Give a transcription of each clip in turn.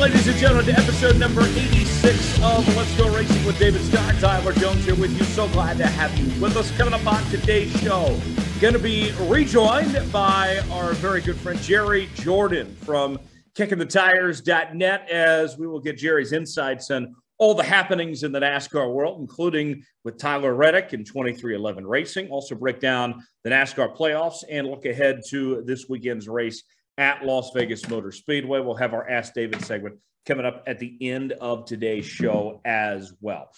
ladies and gentlemen, to episode number 86 of Let's Go Racing with David Starr. Tyler Jones here with you. So glad to have you with us. Coming up on today's show, going to be rejoined by our very good friend Jerry Jordan from KickinTheTires.net, as we will get Jerry's insights on all the happenings in the NASCAR world, including with Tyler Reddick in 2311 Racing. Also break down the NASCAR playoffs and look ahead to this weekend's race at Las Vegas Motor Speedway. We'll have our Ask David segment coming up at the end of today's show as well.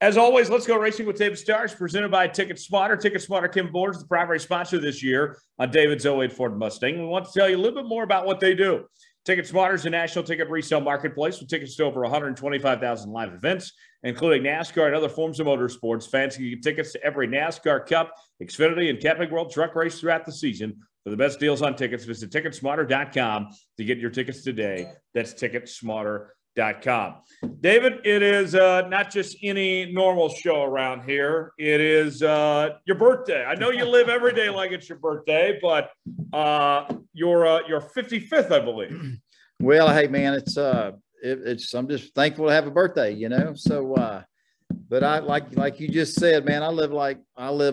As always, Let's Go Racing with David Starr is presented by TicketSmarter. TicketSmarter Kim Board is the primary sponsor this year on David's 08 Ford Mustang. We want to tell you a little bit more about what they do. TicketSmarter is a national ticket resale marketplace with tickets to over 125,000 live events, including NASCAR and other forms of motorsports. Fans can get tickets to every NASCAR Cup, Xfinity, and Camping World Truck race throughout the season. For the best deals on tickets, visit TicketSmarter.com to get your tickets today. That's TicketSmarter.com. David, it is not just any normal show around here. It is your birthday. I know you live every day like it's your birthday, but your 55th, I believe. Well, hey man, it's I'm just thankful to have a birthday, you know. So but I like you just said, man, I live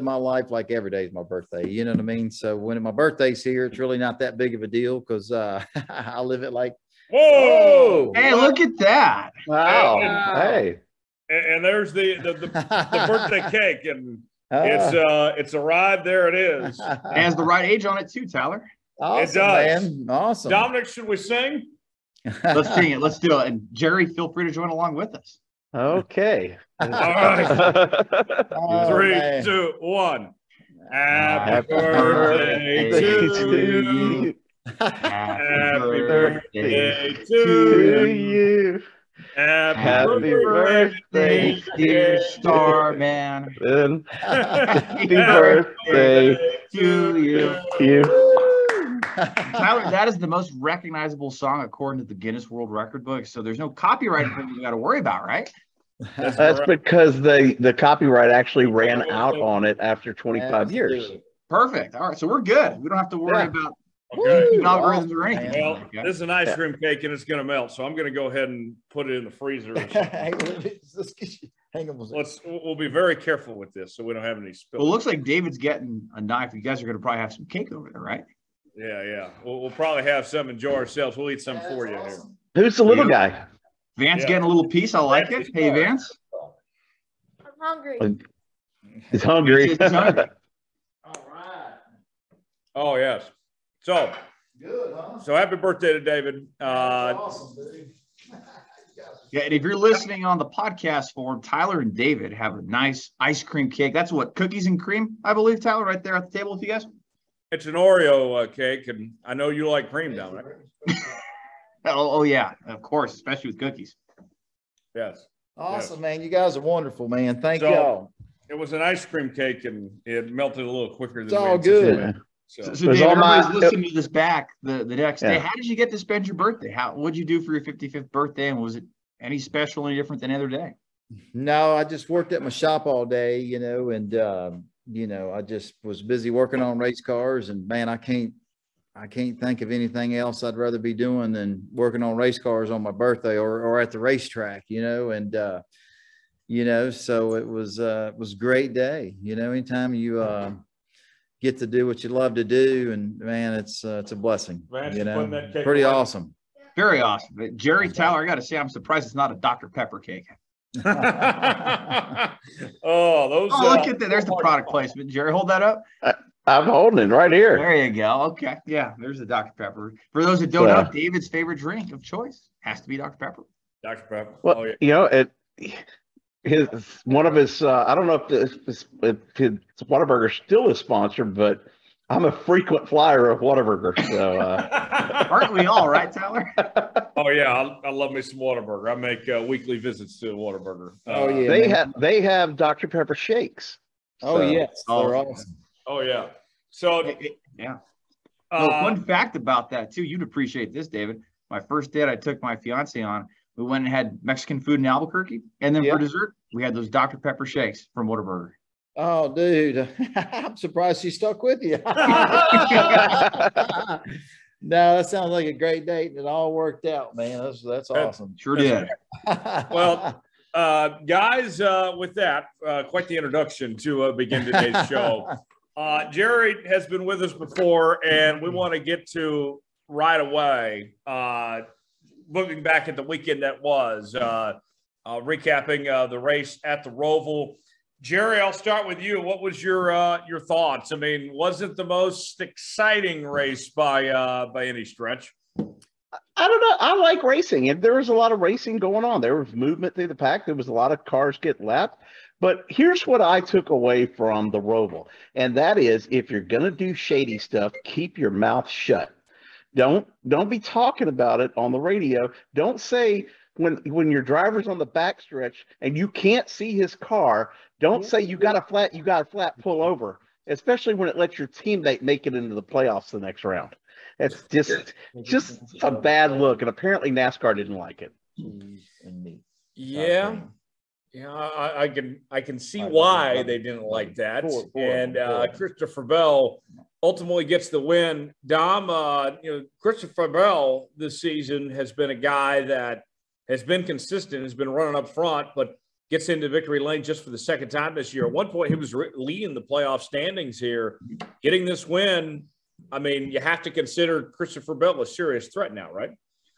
my life like every day is my birthday. You know what I mean? So when my birthday's here, it's really not that big of a deal because I live it like, whoa! Hey, look at that! Wow! Hey, and there's the birthday cake, and it's arrived. There it is. It has the right age on it too, Tyler. Awesome, it does. Man. Awesome. Dominic, should we sing? Let's sing it. Let's do it. And Jerry, feel free to join along with us. Okay. All right. Oh, 3, man. 2, 1. Happy birthday to you. Happy birthday to you. Happy birthday, dear Starman. Happy birthday to you. Tyler, that is the most recognizable song according to the Guinness World Record book. So there's no copyright you got to worry about, right? That's because the copyright actually ran out on it after 25 years. Perfect. All right, so we're good. We don't have to worry about algorithms or anything. Well, this is an ice cream cake and it's going to melt, so I'm going to go ahead and put it in the freezer. We'll be very careful with this so we don't have any spills. Well, it looks like David's getting a knife. You guys are going to probably have some cake over there, right? Yeah. We'll probably have some enjoy ourselves. We'll eat some for you here. Who's the little guy? Vance getting a little piece. I like it. Hey, Vance. I'm hungry. He's hungry. He's hungry. All right. Oh, yes. So, Good, huh? So happy birthday to David. That's awesome, dude. Yeah, and if you're listening on the podcast form, Tyler and David have a nice ice cream cake. That's what, cookies and cream, I believe, Tyler, right there at the table with you guys? It's an Oreo cake, and I know you like cream, Dominic. Oh, yeah, of course, especially with cookies. Yes. Awesome, man. You guys are wonderful, man. Thank y'all. It was an ice cream cake, and it melted a little quicker than it's all good. So Dave, everybody's listening to this back the next day. How did you get to spend your birthday? What'd you do for your 55th birthday? And was it any special, any different than any other day? No, I just worked at my shop all day, you know, and, I just was busy working on race cars. And, man, I can't think of anything else I'd rather be doing than working on race cars on my birthday or at the racetrack, you know. And, so it was a great day. You know, anytime you get to do what you love to do, and man, it's a blessing. Man, you know, pretty awesome. Very awesome. But Jerry, Tyler, I got to say, I'm surprised it's not a Dr. Pepper cake. Look at that. There's the product placement. Jerry, hold that up. I'm holding it right here. There you go. Okay. Yeah, there's the Dr. Pepper. For those that don't know, David's favorite drink of choice has to be Dr. Pepper. Dr. Pepper. Well, you know, one of his, I don't know if Whataburger still is sponsored, but I'm a frequent flyer of Whataburger. So aren't we all, right, Tyler? Oh yeah, I love me some Whataburger. I make weekly visits to Whataburger. Oh yeah, they have Dr. Pepper shakes. Oh yes, they're awesome. Oh yeah. So yeah. Fun fact about that too. You'd appreciate this, David. My first date I took my fiance on, we went and had Mexican food in Albuquerque, and then for dessert we had those Dr. Pepper shakes from Whataburger. Oh, dude, I'm surprised she stuck with you. No, that sounds like a great date. And it all worked out, man. That's awesome. Sure did. Well, guys, with that, quite the introduction to begin today's show. Jerry has been with us before, and we want to get to right away, looking back at the weekend that was, recapping the race at the ROVAL. Jerry, I'll start with you. What was your thoughts? I mean, wasn't the most exciting race by any stretch? I don't know. I like racing, and there was a lot of racing going on. There was movement through the pack. There was a lot of cars getting lapped. But here's what I took away from the ROVAL, and that is, if you're going to do shady stuff, keep your mouth shut. Don't be talking about it on the radio. Don't say when your driver's on the backstretch and you can't see his car, don't say you got a flat pull over, especially when it lets your teammate make it into the playoffs the next round. It's just a bad look, and apparently NASCAR didn't like it. Yeah. Yeah, I can see why they didn't like that. And Christopher Bell ultimately gets the win. Dom, Christopher Bell this season has been a guy that has been consistent, has been running up front, but gets into victory lane just for the second time this year. At one point, he was leading the playoff standings here. Getting this win, I mean, you have to consider Christopher Bell a serious threat now, right?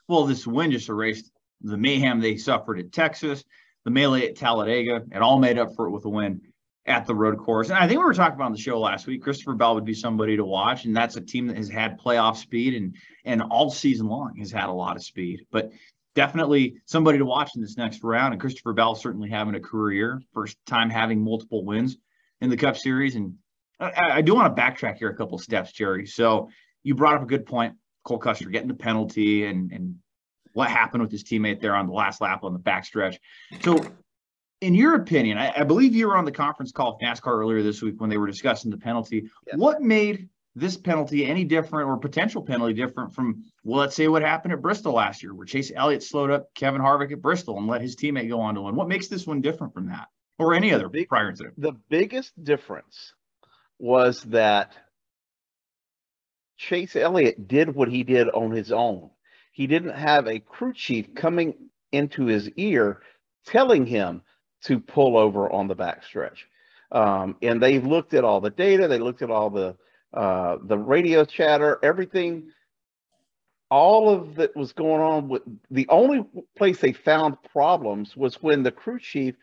Well, this win just erased the mayhem they suffered at Texas, the melee at Talladega. It all made up for it with a win at the road course. And I think we were talking about on the show last week, Christopher Bell would be somebody to watch, and that's a team that has had playoff speed and all season long has had a lot of speed. But definitely somebody to watch in this next round. And Christopher Bell certainly having a career year, first time having multiple wins in the Cup Series. And I do want to backtrack here a couple steps, Jerry. So you brought up a good point, Cole Custer getting the penalty and what happened with his teammate there on the last lap on the backstretch. So in your opinion, I believe you were on the conference call with NASCAR earlier this week when they were discussing the penalty. Yeah. What made this penalty any different, or potential penalty different from, well, let's say what happened at Bristol last year, where Chase Elliott slowed up Kevin Harvick at Bristol and let his teammate go on to win? What makes this one different from that, or any other prior incident? The biggest difference was that Chase Elliott did what he did on his own. He didn't have a crew chief coming into his ear telling him to pull over on the backstretch. And they looked at all the data. They looked at all the radio chatter, everything, all of that was going on. With the only place they found problems was when the crew chief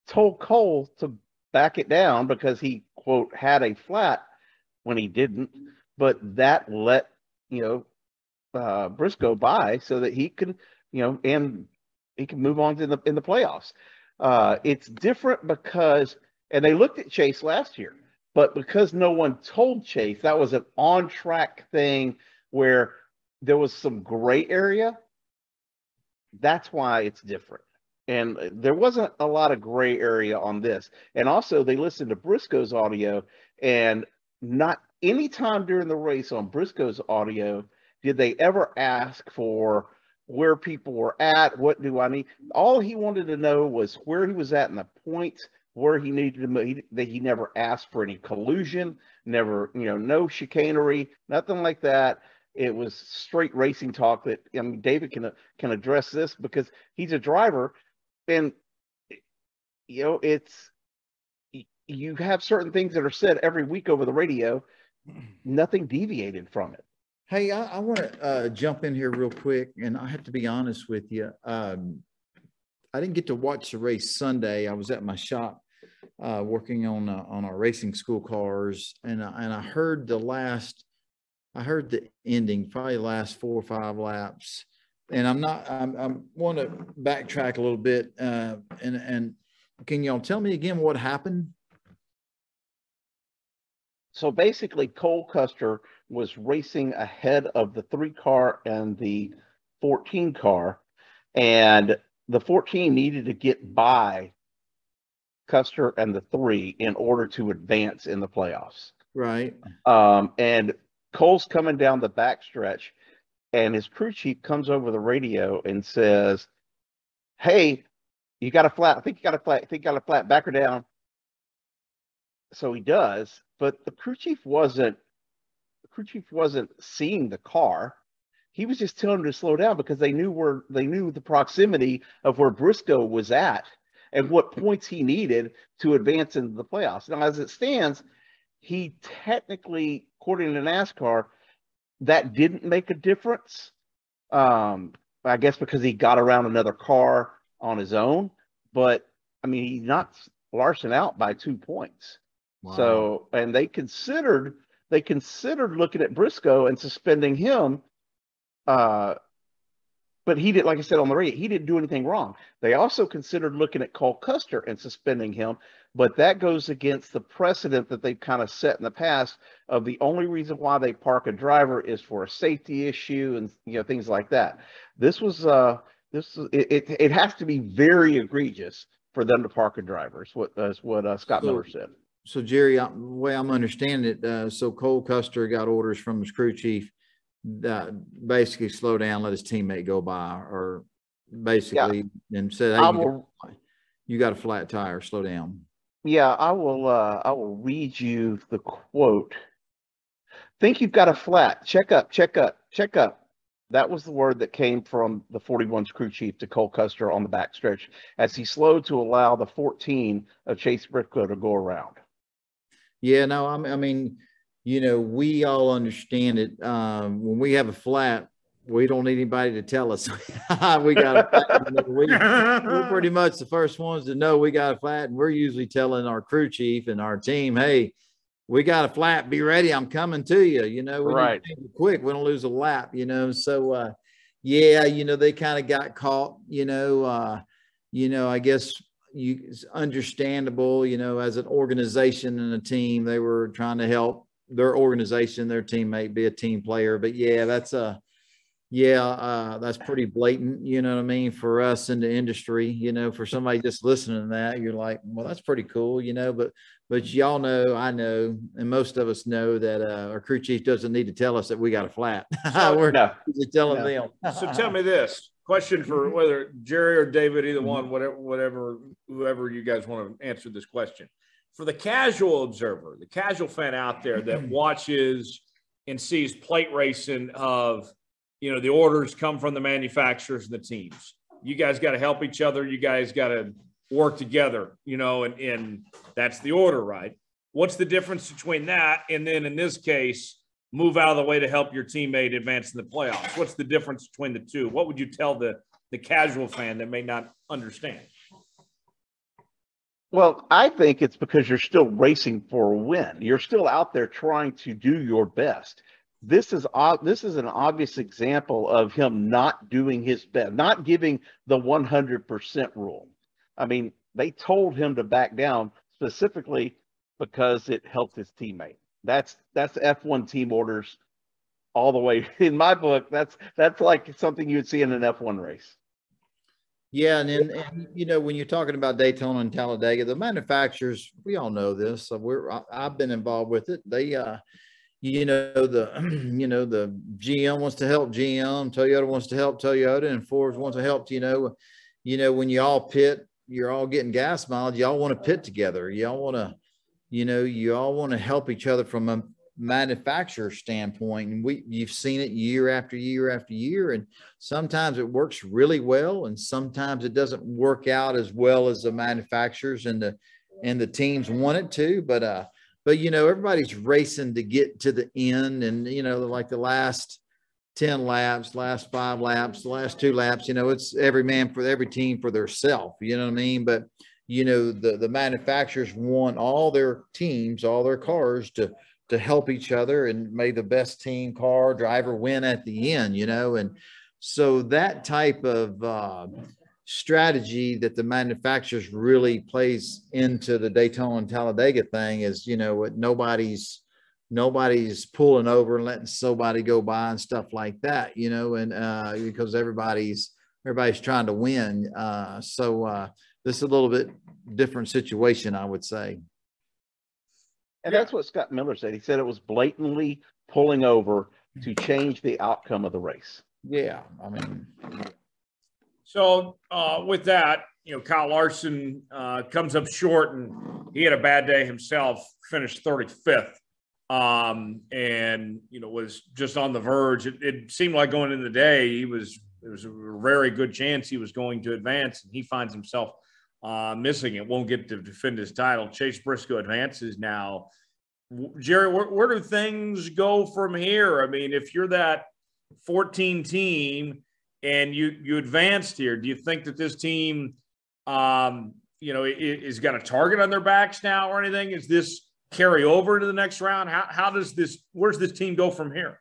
told Cole to back it down because he, quote, had a flat when he didn't, but that let, Briscoe by so that he could, and he can move on to in the playoffs. It's different because, and they looked at Chase last year, but because no one told Chase, that was an on-track thing where there was some gray area. That's why it's different. And there wasn't a lot of gray area on this. And also, they listened to Briscoe's audio, and not any time during the race on Briscoe's audio did they ever ask for where people were at, what do I need. All he wanted to know was where he was at in the points, where he needed to move. That he never asked for any collusion, never, no chicanery, nothing like that. It was straight racing talk. That, I mean, David can address this because he's a driver, and it's, you have certain things that are said every week over the radio, nothing deviated from it. Hey, I want to jump in here real quick, and I have to be honest with you. I didn't get to watch the race Sunday. I was at my shop working on our racing school cars, and I heard the ending, probably the last 4 or 5 laps. And I want to backtrack a little bit. And can y'all tell me again what happened? So basically, Cole Custer was racing ahead of the 3 car and the 14 car, and the 14 needed to get by Custer and the 3 in order to advance in the playoffs. Right. And Cole's coming down the backstretch, and his crew chief comes over the radio and says, "Hey, you got a flat. I think you got a flat. I think you got a flat. Back her down." So he does, but the crew chief wasn't crew chief wasn't seeing the car. He was just telling him to slow down because they knew the proximity of where Briscoe was at and what points he needed to advance into the playoffs. Now, as it stands, he technically, according to NASCAR, that didn't make a difference. I guess because he got around another car on his own, but I mean, he knocked Larson out by 2 points. Wow. So, and they considered looking at Briscoe and suspending him. But he did, like I said on the radio, he didn't do anything wrong. They also considered looking at Cole Custer and suspending him, but that goes against the precedent that they've kind of set in the past of the only reason why they park a driver is for a safety issue and things like that. This was it has to be very egregious for them to park a driver. Is what Scott Miller said. So Jerry, the way I'm understanding it, so Cole Custer got orders from his crew chief. Basically slow down, let his teammate go by, or basically and said, hey, you got a flat tire, slow down. Yeah, I will read you the quote. Think you've got a flat, check up. That was the word that came from the 41's crew chief to Cole Custer on the backstretch as he slowed to allow the 14 of Chase Briscoe to go around. Yeah, no, I mean, we all understand it. When we have a flat, we don't need anybody to tell us we got a flat. We're pretty much the first ones to know we got a flat, and we're usually telling our crew chief and our team, hey, we got a flat, be ready, I'm coming to you. We right. need to be quick, we don't lose a lap, so they kind of got caught, I guess it's understandable, as an organization and a team, they were trying to help their organization, their teammate be a team player. But that's pretty blatant, you know what I mean, for us in the industry, for somebody just listening to that, you're like, well, that's pretty cool, but y'all know, I know, and most of us know that our crew chief doesn't need to tell us that we got a flat. We're telling them. So tell me this question for whether Jerry or David, either one, whoever you guys want to answer this question. For the casual observer, the casual fan out there that watches and sees plate racing of, the orders come from the manufacturers and the teams. You guys got to help each other. You guys got to work together, and that's the order, right? What's the difference between that and then in this case, move out of the way to help your teammate advance in the playoffs? What's the difference between the two? What would you tell the casual fan that may not understand? Well, I think it's because you're still racing for a win. You're still out there trying to do your best. This is an obvious example of him not doing his best, not giving the 100% rule. I mean, they told him to back down specifically because it helped his teammate. That's F1 team orders all the way. In my book, that's like something you'd see in an F1 race. Yeah, and when you're talking about Daytona and Talladega, the manufacturers, we all know this. I've been involved with it. They, the GM wants to help GM, Toyota wants to help Toyota, and Ford wants to help. When you all pit, you're all getting gas mileage. Y'all want to pit together. Y'all want to, you all want to help each other from a manufacturer standpoint, and you've seen it year after year after year, and sometimes it works really well and sometimes it doesn't work out as well as the manufacturers and the teams want it to, but everybody's racing to get to the end, and like the last 10 laps, last 5 laps, the last 2 laps, it's every man for every team for their self, you know what I mean? But the manufacturers want all their teams, all their cars to help each other and may the best team car driver win at the end, and so that type of strategy that the manufacturers really plays into the Daytona and Talladega thing is, what nobody's pulling over and letting somebody go by and stuff like that, and because everybody's trying to win. So this is a little bit different situation, I would say. And that's what Scott Miller said. He said it was blatantly pulling over to change the outcome of the race. Yeah, I mean. So with that, Kyle Larson comes up short, and he had a bad day himself, finished 35th and, was just on the verge. It seemed like going into the day, there was a very good chance he was going to advance, and he finds himself missing it, won't get to defend his title. Chase Briscoe advances now. Jerry, where do things go from here? I mean, if you're that 14 team and you advanced here, do you think that this team, is got a target on their backs now or anything? Is this carry over to the next round? Where's this team go from here?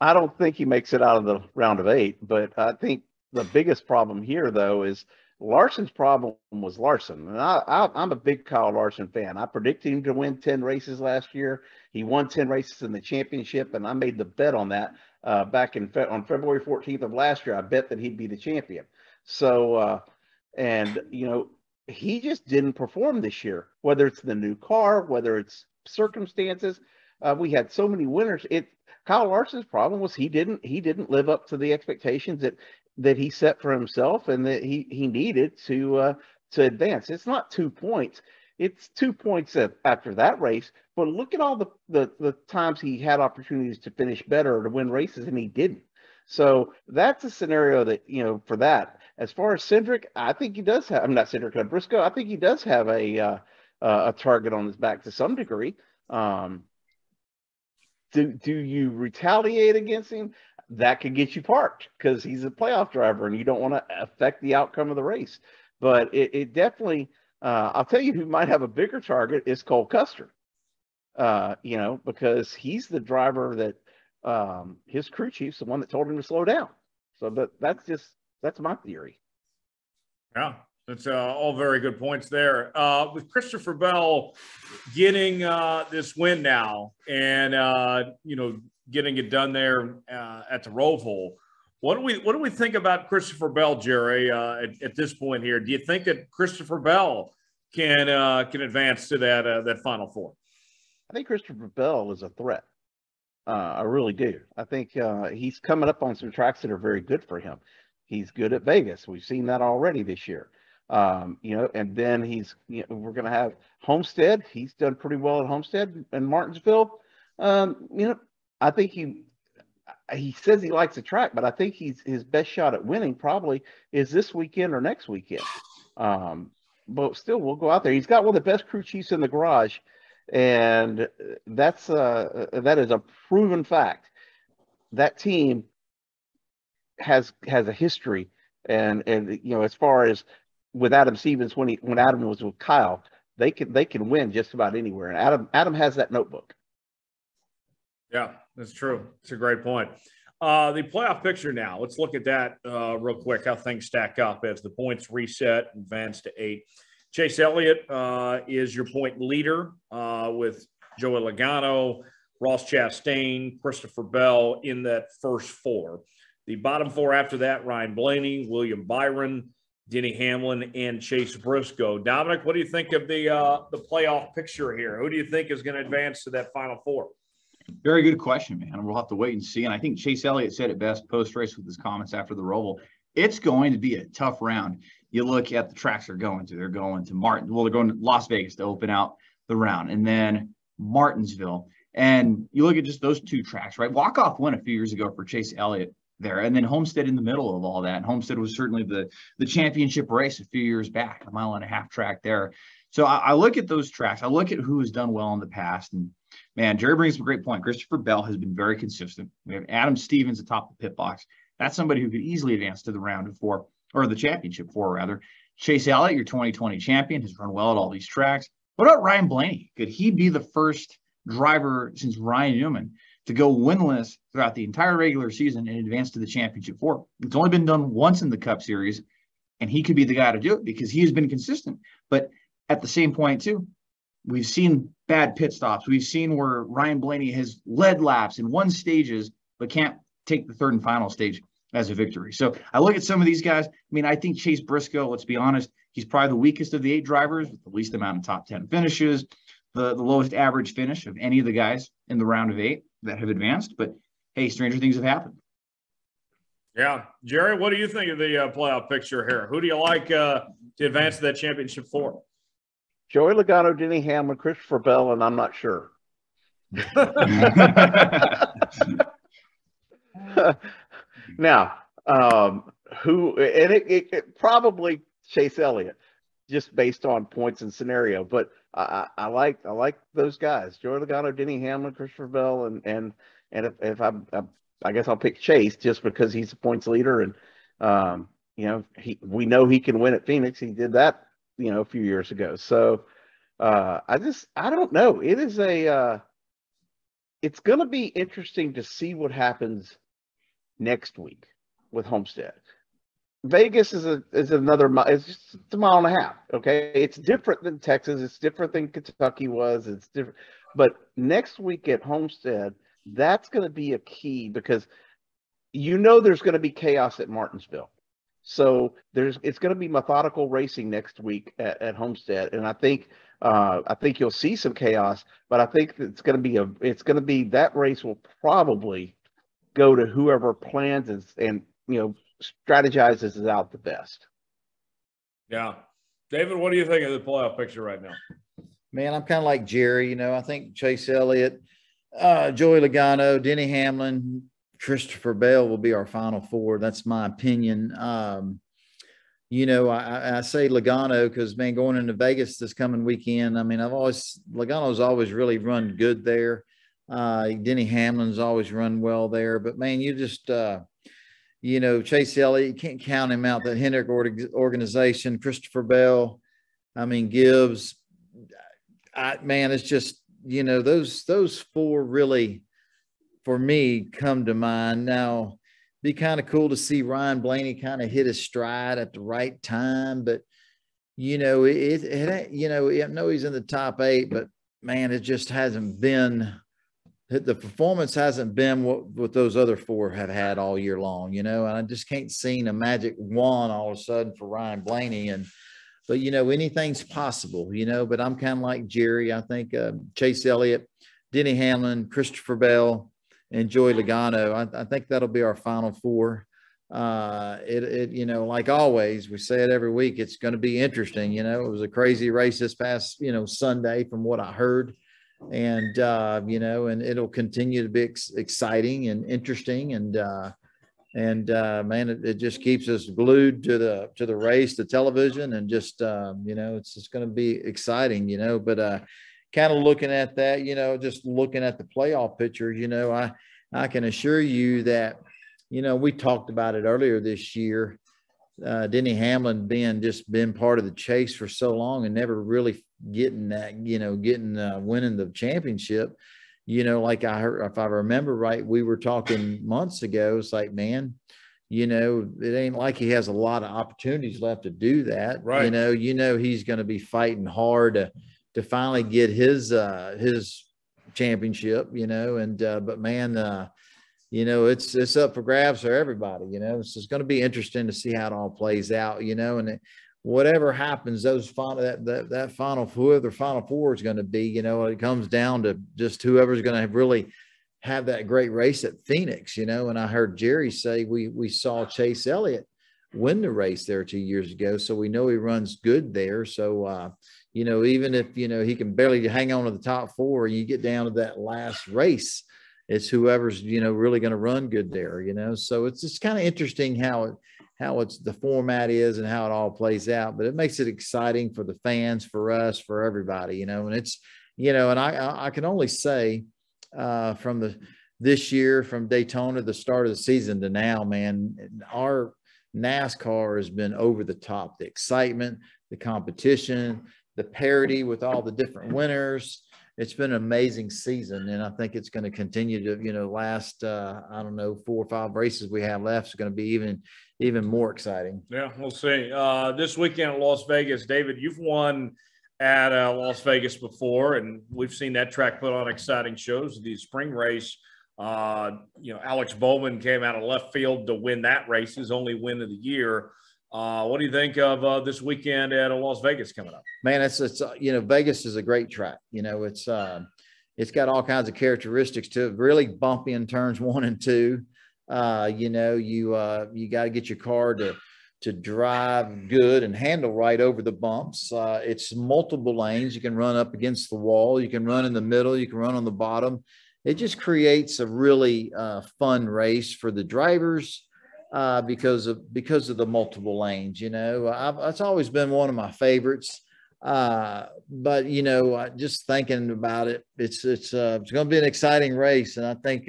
I don't think he makes it out of the round of 8, but I think the biggest problem here, though, is Larson's problem was Larson. And I'm a big Kyle Larson fan. I predicted him to win 10 races last year. He won 10 races in the championship, and I made the bet on that back on February 14th of last year. I bet that he'd be the champion. So, he just didn't perform this year, whether it's the new car, whether it's circumstances. We had so many winners. Kyle Larson's problem was he didn't live up to the expectations that he set for himself and that he needed to advance. It's not 2 points. It's 2 points after that race. But look at all the times he had opportunities to finish better or to win races, and he didn't. So that's a scenario that, for that. As far as Cindric, I think he does have – I'm not Cindric, Briscoe. I think he does have a target on his back to some degree. Do you retaliate against him? That could get you parked because he's a playoff driver and you don't want to affect the outcome of the race. But it definitely, I'll tell you who might have a bigger target is Cole Custer, because he's the driver that his crew chief's the one that told him to slow down. So, but that's my theory. Yeah, that's all very good points there. With Christopher Bell getting this win now and, getting it done there at the ROVAL. What do we think about Christopher Bell, Jerry, at this point here? Do you think that Christopher Bell can advance to that Final Four? I think Christopher Bell is a threat. I really do. I think he's coming up on some tracks that are very good for him. He's good at Vegas. We've seen that already this year. And then we're going to have Homestead. He's done pretty well at Homestead and Martinsville. I think he says he likes the track, but I think his best shot at winning probably is this weekend or next weekend. But still, we'll go out there. He's got one of the best crew chiefs in the garage, and that is a proven fact. That team has a history, and as far as with Adam Stevens when Adam was with Kyle, they can win just about anywhere, and Adam has that notebook. Yeah, that's true. It's a great point. The playoff picture now, let's look at that real quick, how things stack up as the points reset and advance to 8. Chase Elliott is your point leader with Joey Logano, Ross Chastain, Christopher Bell in that first 4. The bottom 4 after that, Ryan Blaney, William Byron, Denny Hamlin, and Chase Briscoe. Dominic, what do you think of the playoff picture here? Who do you think is going to advance to that Final Four? Very good question, man. We'll have to wait and see. And I think Chase Elliott said it best post-race with his comments after the ROVAL. It's going to be a tough round. You look at the tracks they're going to. They're going to they're going to Las Vegas to open out the round, and then Martinsville. And you look at just those 2 tracks, right? Walk-off win a few years ago for Chase Elliott there, and then Homestead in the middle of all that. And Homestead was certainly the championship race a few years back, a 1.5 mile track there. So I look at those tracks. I look at who has done well in the past, and man, Jerry brings up a great point. Christopher Bell has been very consistent. We have Adam Stevens atop the pit box. That's somebody who could easily advance to the round of 4, or the championship 4, rather. Chase Elliott, your 2020 champion, has run well at all these tracks. What about Ryan Blaney? Could he be the first driver since Ryan Newman to go winless throughout the entire regular season and advance to the championship 4? It's only been done once in the Cup Series, and he could be the guy to do it because he has been consistent. But at the same point, too, we've seen bad pit stops. We've seen where Ryan Blaney has led laps and won stages, but can't take the 3rd and final stage as a victory. So I look at some of these guys. I mean, I think Chase Briscoe, let's be honest, he's probably the weakest of the 8 drivers with the least amount of top 10 finishes, the lowest average finish of any of the guys in the round of 8 that have advanced. But, hey, stranger things have happened. Yeah. Jerry, what do you think of the playoff picture here? Who do you like to advance to that championship 4? Joey Logano, Denny Hamlin, Christopher Bell, and I'm not sure. Now, who, and it probably Chase Elliott, just based on points and scenario, but I like those guys, Joey Logano, Denny Hamlin, Christopher Bell, and if I guess I'll pick Chase just because he's a points leader, and we know he can win at Phoenix. He did that, a few years ago. So I don't know. It's going to be interesting to see what happens next week with Homestead. Vegas is another it's just a mile and a half. Okay. It's different than Texas. It's different than Kentucky was. It's different. But next week at Homestead, that's going to be a key because there's going to be chaos at Martinsville. So it's going to be methodical racing next week at Homestead. And I think you'll see some chaos, but I think it's going to be that race will probably go to whoever plans and strategizes is out the best. Yeah. David, what do you think of the playoff picture right now? Man, I'm kind of like Jerry. I think Chase Elliott, Joey Logano, Denny Hamlin, Christopher Bell will be our final four. That's my opinion. I say Logano because, man, going into Vegas this coming weekend, I mean, Logano's always really run good there. Denny Hamlin's always run well there. But, man, you just Chase Elliott, you can't count him out. That Hendrick organization, Christopher Bell, Gibbs. It's just, those four really, for me, come to mind. Now, be kind of cool to see Ryan Blaney kind of hit his stride at the right time, but I know he's in the top 8, but man, it just hasn't been. The performance hasn't been what those other four have had all year long, and I just can't see a magic wand all of a sudden for Ryan Blaney. But anything's possible, but I'm kind of like Jerry. I think Chase Elliott, Denny Hamlin, Christopher Bell, and Joey Logano. I think that'll be our final four. Like always, we say it every week, it's going to be interesting. It was a crazy race this past, Sunday from what I heard. And, and it'll continue to be exciting and interesting. And man, it just keeps us glued to the race, the television, and just, it's just going to be exciting, but, kind of looking at that, just looking at the playoff picture, I can assure you that, we talked about it earlier this year. Denny Hamlin been part of the chase for so long and never really getting that, winning the championship. Like I heard, if I remember right, we were talking months ago. It's like, man, it ain't like he has a lot of opportunities left to do that. Right. He's going to be fighting hard to finally get his championship, but man, it's up for grabs for everybody, so it's going to be interesting to see how it all plays out, and whatever happens, those final, that final, whoever the final four is going to be, it comes down to just whoever's going to really have that great race at Phoenix, and I heard Jerry say, we saw Chase Elliott win the race there 2 years ago. So we know he runs good there. So, even if, he can barely hang on to the top four, you get down to that last race, it's whoever's, really going to run good there, so it's just kind of interesting how it's the format is and how it all plays out, but it makes it exciting for the fans, for us, for everybody, and it's, and I can only say from this year, from Daytona, the start of the season to now, man, our NASCAR has been over the top. The excitement, the competition, the parity with all the different winners. It's been an amazing season, and I think it's going to continue to, last, 4 or 5 races we have left is going to be even more exciting. Yeah, we'll see. This weekend at Las Vegas, David, you've won at Las Vegas before, and we've seen that track put on exciting shows. The spring race, Alex Bowman came out of left field to win that race, his only win of the year. What do you think of this weekend at Las Vegas coming up? Man, it's Vegas is a great track. It's got all kinds of characteristics to it. Really bumpy in turns 1 and 2. You got to get your car to to drive good and handle right over the bumps. It's multiple lanes. You can run up against the wall. You can run in the middle. You can run on the bottom. It just creates a really fun race for the drivers because of the multiple lanes. It's always been one of my favorites. But just thinking about it, it's going to be an exciting race, and I think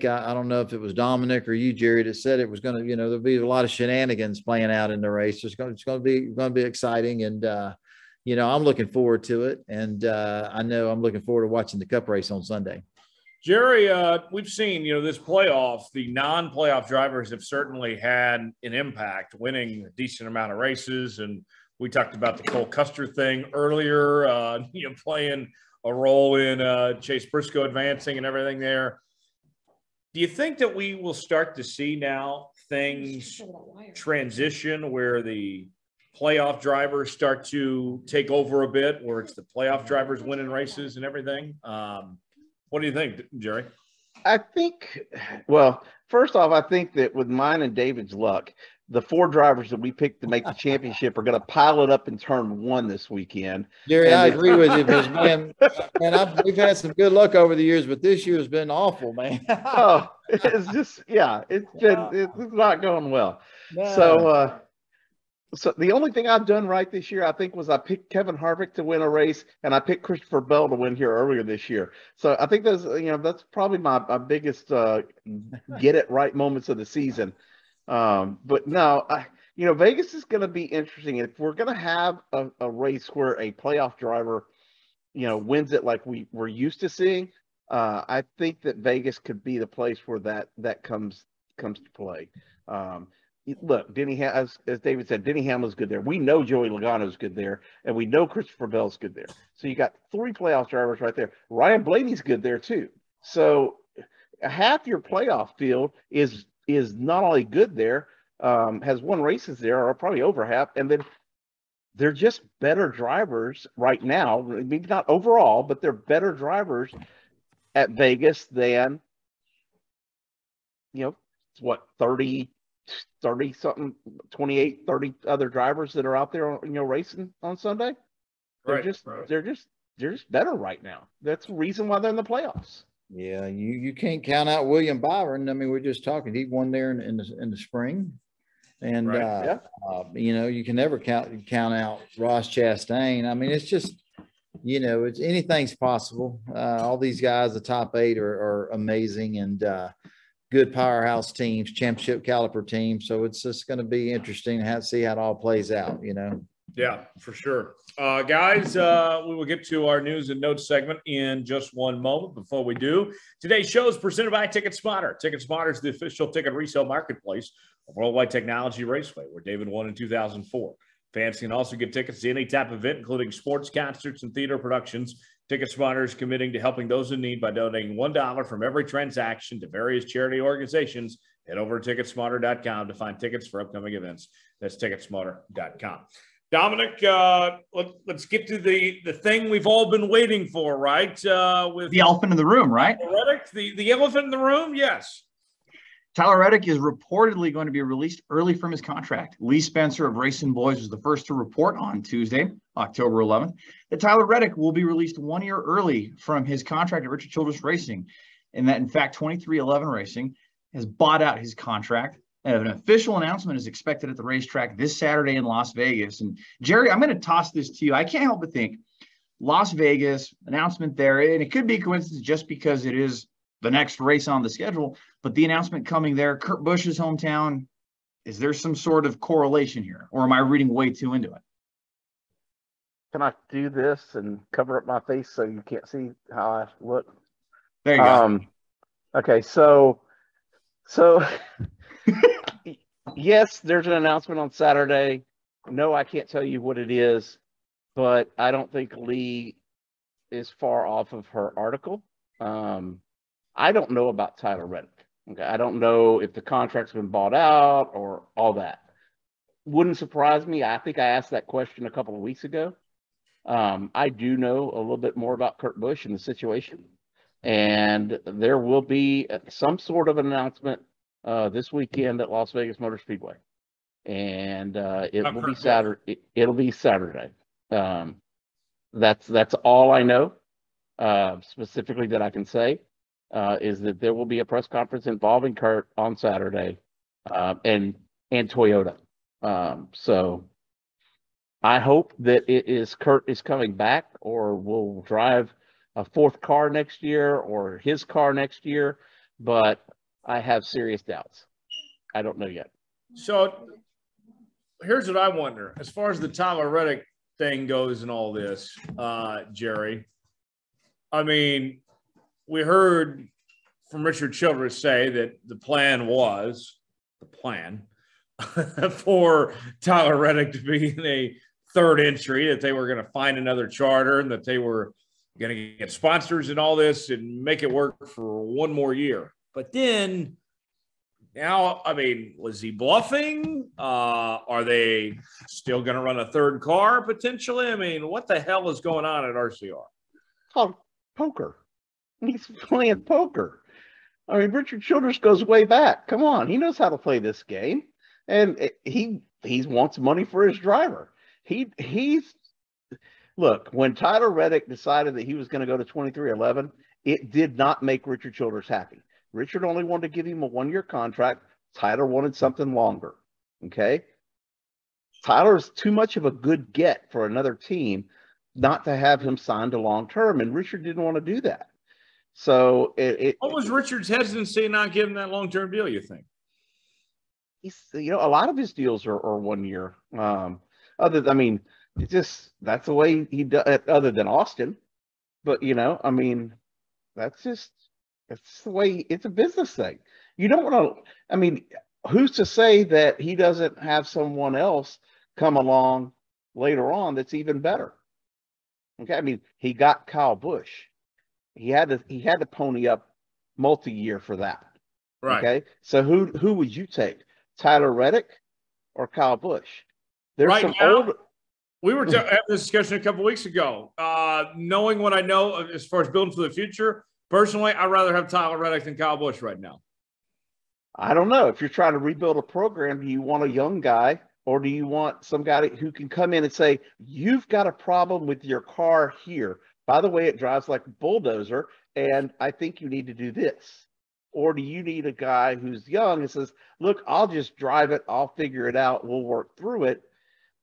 I don't know if it was Dominic or you, Jerry, that said it was going to, there'll be a lot of shenanigans playing out in the race. It's going to be exciting, and I'm looking forward to it, and I know I'm looking forward to watching the Cup race on Sunday. Jerry, we've seen, this playoff, the non-playoff drivers have certainly had an impact, winning a decent amount of races, and we talked about the Cole Custer thing earlier, playing a role in Chase Briscoe advancing and everything there. Do you think that we will start to see now things transition where the playoff drivers start to take over a bit, where it's the playoff drivers winning races and everything? What do you think, Jerry? I think, well, first off, I think that with mine and David's luck, the 4 drivers that we picked to make the championship are going to pile it up in turn 1 this weekend. Jerry, I agree with you because, man, we've had some good luck over the years, but this year has been awful, man. Oh, it's just, it's not going well. No. So the only thing I've done right this year, I think, was I picked Kevin Harvick to win a race, and I picked Christopher Bell to win here earlier this year. So I think that's probably my biggest get it right moments of the season. But no, Vegas is going to be interesting. If we're going to have a race where a playoff driver, wins it like we're used to seeing, I think that Vegas could be the place where that comes to play. Look, as David said, Denny Hamlin's good there. We know Joey Logano's good there, and we know Christopher Bell's good there. So you got 3 playoff drivers right there. Ryan Blaney's good there too. So half your playoff field is not only good there, has won races there, or probably over half, and then they're just better drivers right now. Maybe not overall, but they're better drivers at Vegas than, 30 something, 28, 30 other drivers that are out there, racing on Sunday. They're just better right now. That's the reason why they're in the playoffs. Yeah, you can't count out William Byron. I mean, we're just talking. He won there in the spring, and you can never count out Ross Chastain. I mean, it's just it's anything's possible. All these guys, the top 8, are amazing and good powerhouse teams, championship caliber teams. So it's just going to be interesting to see how it all plays out. Yeah, for sure. Guys, we will get to our news and notes segment in just one moment. Before we do, today's show is presented by TicketSmarter. TicketSmarter is the official ticket resale marketplace of Worldwide Technology Raceway, where David won in 2004. Fans can also get tickets to any type of event, including sports, concerts, and theater productions. TicketSmarter is committing to helping those in need by donating $1 from every transaction to various charity organizations. Head over to TicketSmarter.com to find tickets for upcoming events. That's TicketSmarter.com. Dominic, let's get to the thing we've all been waiting for, right? With the elephant in the room, right? Reddick, the elephant in the room, yes. Tyler Reddick is reportedly going to be released early from his contract. Lee Spencer of Racing Boys was the first to report on Tuesday, October 11th, that Tyler Reddick will be released 1 year early from his contract at Richard Childress Racing, and that, in fact, 2311 Racing has bought out his contract. An official announcement is expected at the racetrack this Saturday in Las Vegas. And Jerry, I'm going to toss this to you. I can't help but think Las Vegas announcement there, and it could be coincidence just because it is the next race on the schedule, but the announcement coming there, Kurt Busch's hometown, is there some sort of correlation here, or am I reading way too into it? Can I do this and cover up my face so you can't see how I look? There you go. Okay, so yes, there's an announcement on Saturday. No, I can't tell you what it is, but I don't think Lee is far off of her article. I don't know about Tyler Reddick. Okay, I don't know if the contract's been bought out or all that. Wouldn't surprise me. I think I asked that question a couple of weeks ago. I do know a little bit more about Kurt Busch and the situation, and there will be some sort of an announcement this weekend at Las Vegas Motor Speedway. and it will be Saturday. It'll be Saturday. That's all I know specifically that I can say is that there will be a press conference involving Kurt on Saturday and Toyota. So I hope that Kurt is coming back or will drive a fourth car next year or his car next year, but I have serious doubts. I don't know yet. So here's what I wonder. As far as the Tyler Reddick thing goes and all this, Jerry, I mean, we heard from Richard Childress say that the plan for Tyler Reddick to be in a third entry, that they were going to find another charter and that they were going to get sponsors and all this and make it work for one more year. But then now, I mean, was he bluffing? Are they still going to run a third car potentially? I mean, what the hell is going on at RCR? Called poker. He's playing poker. I mean, Richard Childress goes way back. Come on, he knows how to play this game, and he wants money for his driver. Look, when Tyler Reddick decided that he was going to go to 2311, it did not make Richard Childress happy. Richard only wanted to give him a one-year contract. Tyler wanted something longer. Okay, Tyler's too much of a good get for another team not to have him signed to long-term, and Richard didn't want to do that. So what was Richard's hesitancy not giving that long-term deal, you think? A lot of his deals are 1 year. That's the way he does, other than Austin. But, I mean, that's the way, it's a business thing. You don't want to, who's to say that he doesn't have someone else come along later on that's even better? Okay, he got Kyle Busch. He had to pony up multi-year for that. Right. Okay. So who would you take? Tyler Reddick or Kyle Busch? There's right some now, old. We were having this discussion a couple weeks ago. Knowing what I know as far as building for the future, personally, I'd rather have Tyler Reddick than Kyle Busch right now. I don't know. If you're trying to rebuild a program, do you want a young guy or do you want some guy who can come in and say, you've got a problem with your car here? By the way, it drives like a bulldozer, and I think you need to do this. Or do you need a guy who's young and says, look, I'll just drive it. I'll figure it out. We'll work through it.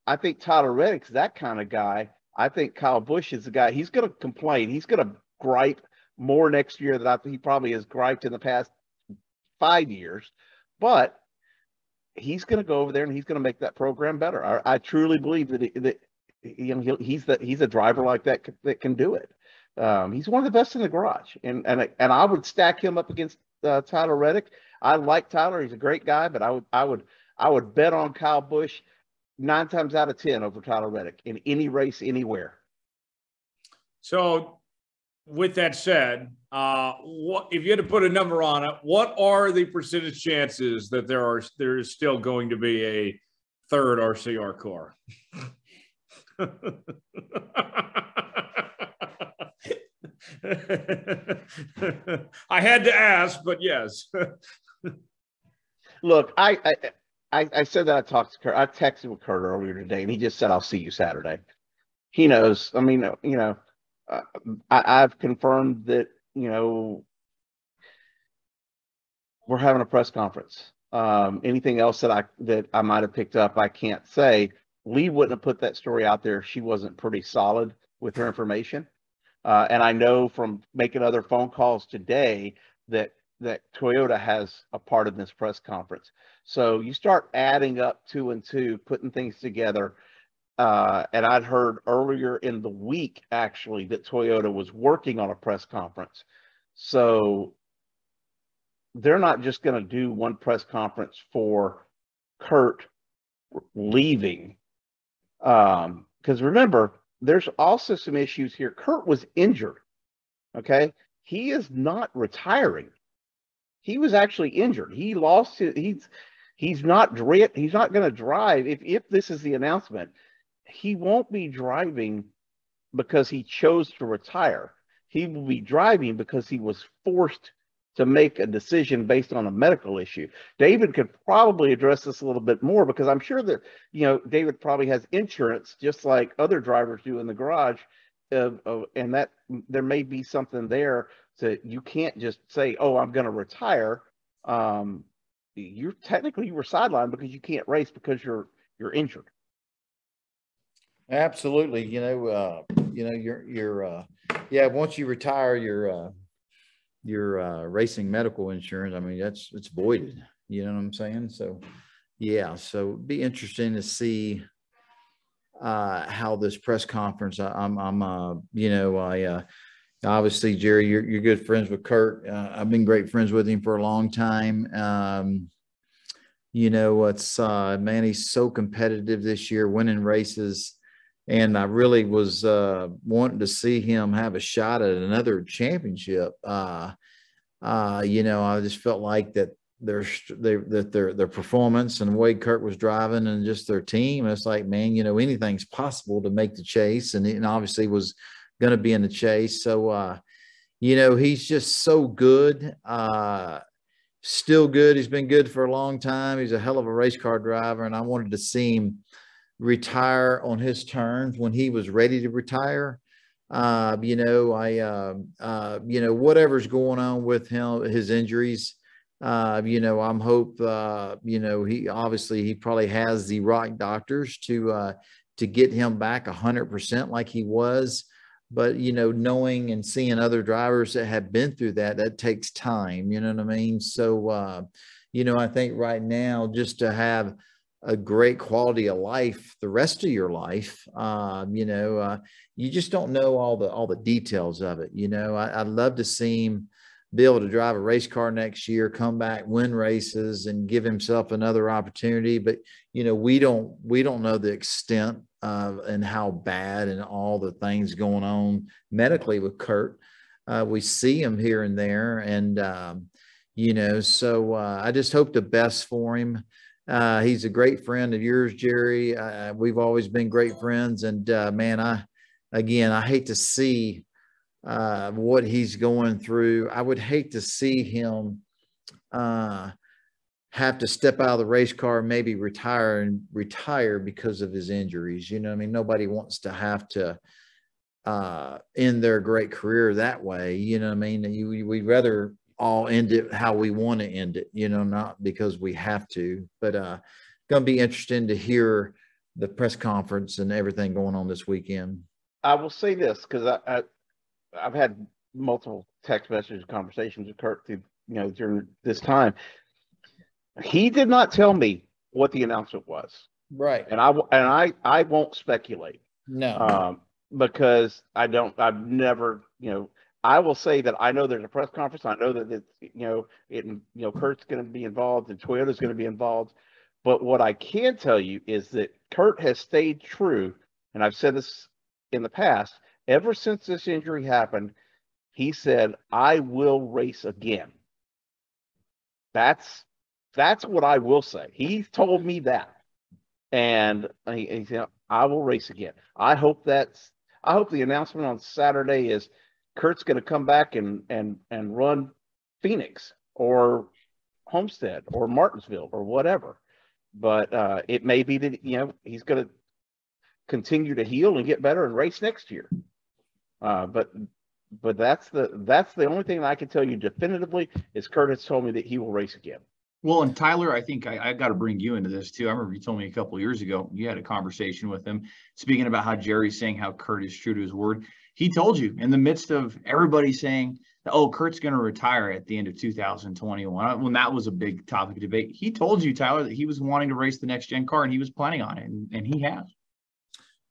I think Tyler Reddick's that kind of guy. I think Kyle Busch is the guy. He's going to complain. He's going to gripe more next year than he probably has griped in the past 5 years. But he's going to go over there and he's going to make that program better. I truly believe that he's a driver like that can do it. He's one of the best in the garage, and I would stack him up against Tyler Reddick. I like Tyler; he's a great guy, but I would bet on Kyle Busch 9 times out of 10 over Tyler Reddick in any race anywhere. So, with that said, what if you had to put a number on it? What are the percentage chances that there is still going to be a third RCR car? I had to ask, but yes. Look, I said that I talked to Kurt. I texted with Kurt earlier today, and he just said, "I'll see you Saturday." He knows. I've confirmed that we're having a press conference. Anything else that I might have picked up, I can't say. Lee wouldn't have put that story out there if she wasn't pretty solid with her information. And I know from making other phone calls today that Toyota has a part in this press conference. So you start adding up 2 and 2, putting things together. And I'd heard earlier in the week, actually, that Toyota was working on a press conference. So they're not just going to do one press conference for Kurt leaving. Because remember, there's also some issues here. Kurt was injured. Okay. He is not retiring. He was actually injured. He lost he's not going to drive. If this is the announcement, he won't be driving because he chose to retire. He will be driving because he was forced to make a decision based on a medical issue. David could probably address this a little bit more, because I'm sure that, David probably has insurance just like other drivers do in the garage. And that there may be something there that you can't just say, oh, I'm going to retire. You were sidelined because you can't race because you're injured. Absolutely. Once you retire your racing medical insurance, I mean, it's voided, you know what I'm saying? So it'd be interesting to see how this press conference, obviously, Jerry, you're good friends with Kurt. I've been great friends with him for a long time. Man, he's so competitive this year, winning races. And I really was wanting to see him have a shot at another championship. I just felt like that their performance and the way Kurt was driving and just their team, it's like, man, anything's possible to make the chase, and obviously was going to be in the chase. So, he's just so good, still good. He's been good for a long time. He's a hell of a race car driver, and I wanted to see him retire on his terms when he was ready to retire. Whatever's going on with him, his injuries, I'm hope, he probably has the right doctors to get him back 100% like he was. But, knowing and seeing other drivers that have been through that takes time, you know what I mean? So, I think right now, just to have a great quality of life the rest of your life, you just don't know all the details of it. I'd love to see him be able to drive a race car next year, come back, win races, and give himself another opportunity. But, we don't know the extent of and how bad and all the things going on medically with Kurt. We see him here and there, and, so I just hope the best for him. He's a great friend of yours, Jerry. We've always been great friends. And, man, I hate to see what he's going through. I would hate to see him have to step out of the race car, maybe retire because of his injuries. I mean, nobody wants to have to end their great career that way. You know what I mean? We'd rather all end it how we want to end it, not because we have to. But going to be interesting to hear the press conference and everything going on this weekend. I will say this, because I've had multiple text message conversations with Kurt through, during this time. He did not tell me what the announcement was. Right. And I won't speculate. No. Because I've never, I will say that I know there's a press conference. I know that Kurt's going to be involved and Toyota's going to be involved. But what I can tell you is that Kurt has stayed true, and I've said this in the past, ever since this injury happened, he said, I will race again. That's what I will say. He told me that. And he said, I will race again. I hope the announcement on Saturday is Kurt's going to come back and run Phoenix or Homestead or Martinsville or whatever. But it may be that, he's going to continue to heal and get better and race next year. But that's the only thing that I can tell you definitively is Kurt has told me that he will race again. Well, and Tyler, I think I got to bring you into this too. I remember you told me a couple of years ago, you had a conversation with him speaking about how Jerry's saying how Kurt is true to his word. He told you in the midst of everybody saying, oh, Kurt's going to retire at the end of 2021, when that was a big topic of debate. He told you, Tyler, that he was wanting to race the next gen car and he was planning on it, and he has.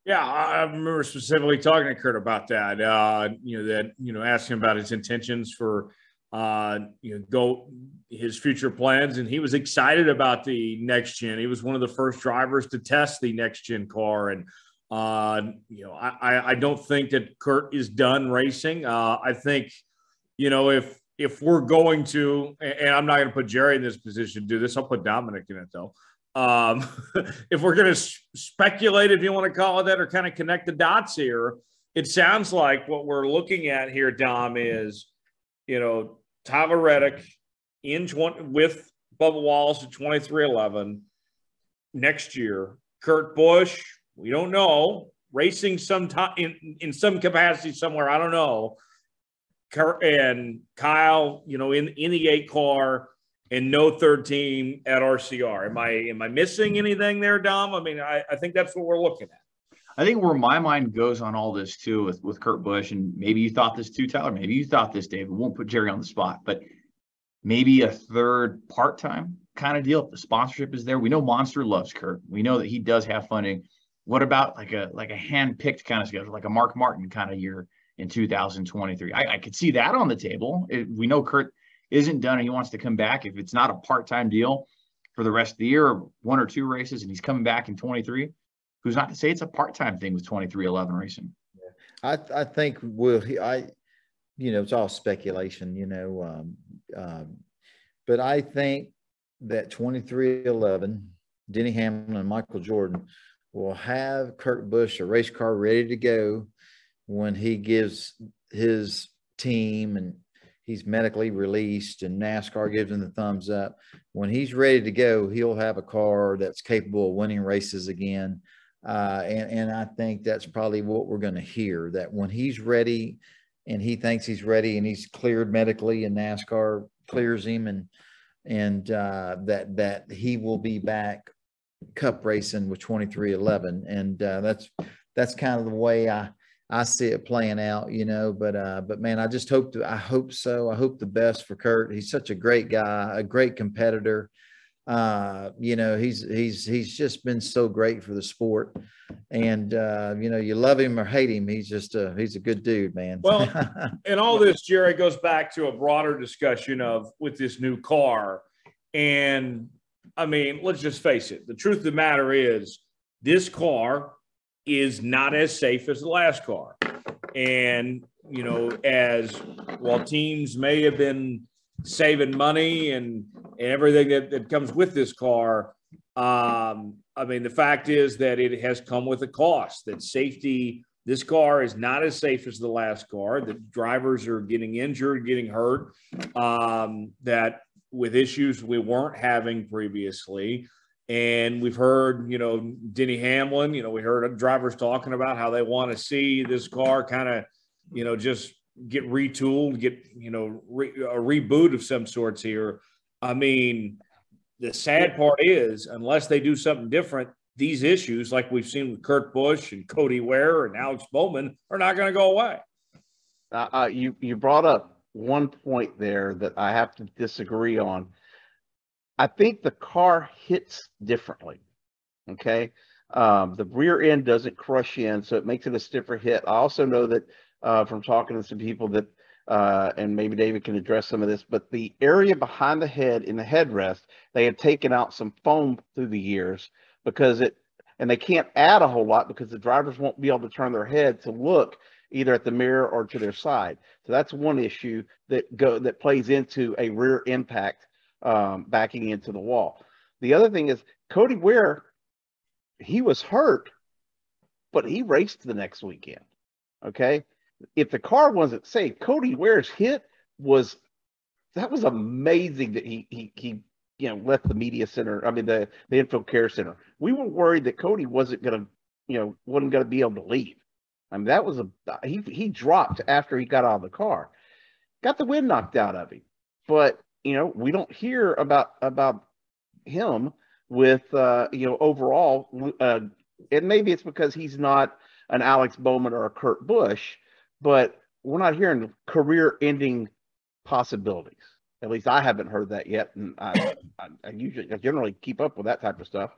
Yeah, I remember specifically talking to Kurt about that, asking about his intentions for, his future plans. And he was excited about the next gen. He was one of the first drivers to test the next gen car. And, I don't think that Kurt is done racing. I think, if we're going to, and I'm not going to put Jerry in this position to do this, I'll put Dominic in it though. If we're going to speculate, if you want to call it that, or kind of connect the dots here, it sounds like what we're looking at here, Dom, is, Tyler Reddick with Bubba Wallace at 2311 next year. Kurt Busch, we don't know. Racing sometime in some capacity somewhere, I don't know. And Kyle, in the 8 car and no third team at RCR. Am I missing anything there, Dom? I mean, I think that's what we're looking at. I think where my mind goes on all this too with Kurt Busch, and maybe you thought this too, Tyler, maybe you thought this, David, won't put Jerry on the spot, but maybe a third part-time kind of deal. If the sponsorship is there, we know Monster loves Kurt. We know that he does have funding. What about like a hand-picked kind of schedule, like a Mark Martin kind of year in 2023? I could see that on the table. We know Kurt isn't done and he wants to come back. If it's not a part-time deal for the rest of the year, 1 or 2 races, and he's coming back in 23, who's not to say it's a part-time thing with 2311 racing? I think it's all speculation, but I think that 2311, Denny Hamlin and Michael Jordan will have Kurt Busch a race car ready to go when he gives his team and he's medically released and NASCAR gives him the thumbs up. When he's ready to go, he'll have a car that's capable of winning races again. And I think that's probably what we're going to hear, that when he's ready and he thinks he's ready and he's cleared medically and NASCAR clears him and that he will be back Cup racing with 2311. And that's kind of the way I see it playing out, but man, I hope so. I hope the best for Kurt. He's such a great guy, a great competitor. He's just been so great for the sport, and you love him or hate him. He's a good dude, man. Well, and all this, Jerry, goes back to a broader discussion with this new car. And I mean, let's just face it. The truth of the matter is this car is not as safe as the last car. And, while teams may have been saving money and everything that comes with this car, the fact is that it has come with a cost. That safety, this car is not as safe as the last car. The drivers are getting injured, getting hurt, that with issues we weren't having previously. And we've heard, Denny Hamlin, we heard drivers talking about how they want to see this car kind of, just get retooled, get, a reboot of some sorts here. I mean, the sad part is, unless they do something different, these issues, like we've seen with Kurt Busch and Cody Ware and Alex Bowman, are not going to go away. You brought up one point there that I have to disagree on. I think the car hits differently. Okay. The rear end doesn't crush in, so it makes it a stiffer hit. I also know that from talking to some people that, and maybe David can address some of this, but the area behind the head in the headrest, they have taken out some foam through the years and they can't add a whole lot because the drivers won't be able to turn their head to look either at the mirror or to their side. So that's one issue that plays into a rear impact backing into the wall. The other thing is Cody Ware, he was hurt, but he raced the next weekend. Okay. If the car wasn't safe, Cody Ware's hit was amazing that he left the media center. I mean, the infield care center. We were worried that Cody wasn't going to be able to leave. I mean, he dropped after he got out of the car, got the wind knocked out of him. But, we don't hear about him with, overall, and maybe it's because he's not an Alex Bowman or a Kurt Busch, but we're not hearing career-ending possibilities. At least I haven't heard that yet, and I generally keep up with that type of stuff.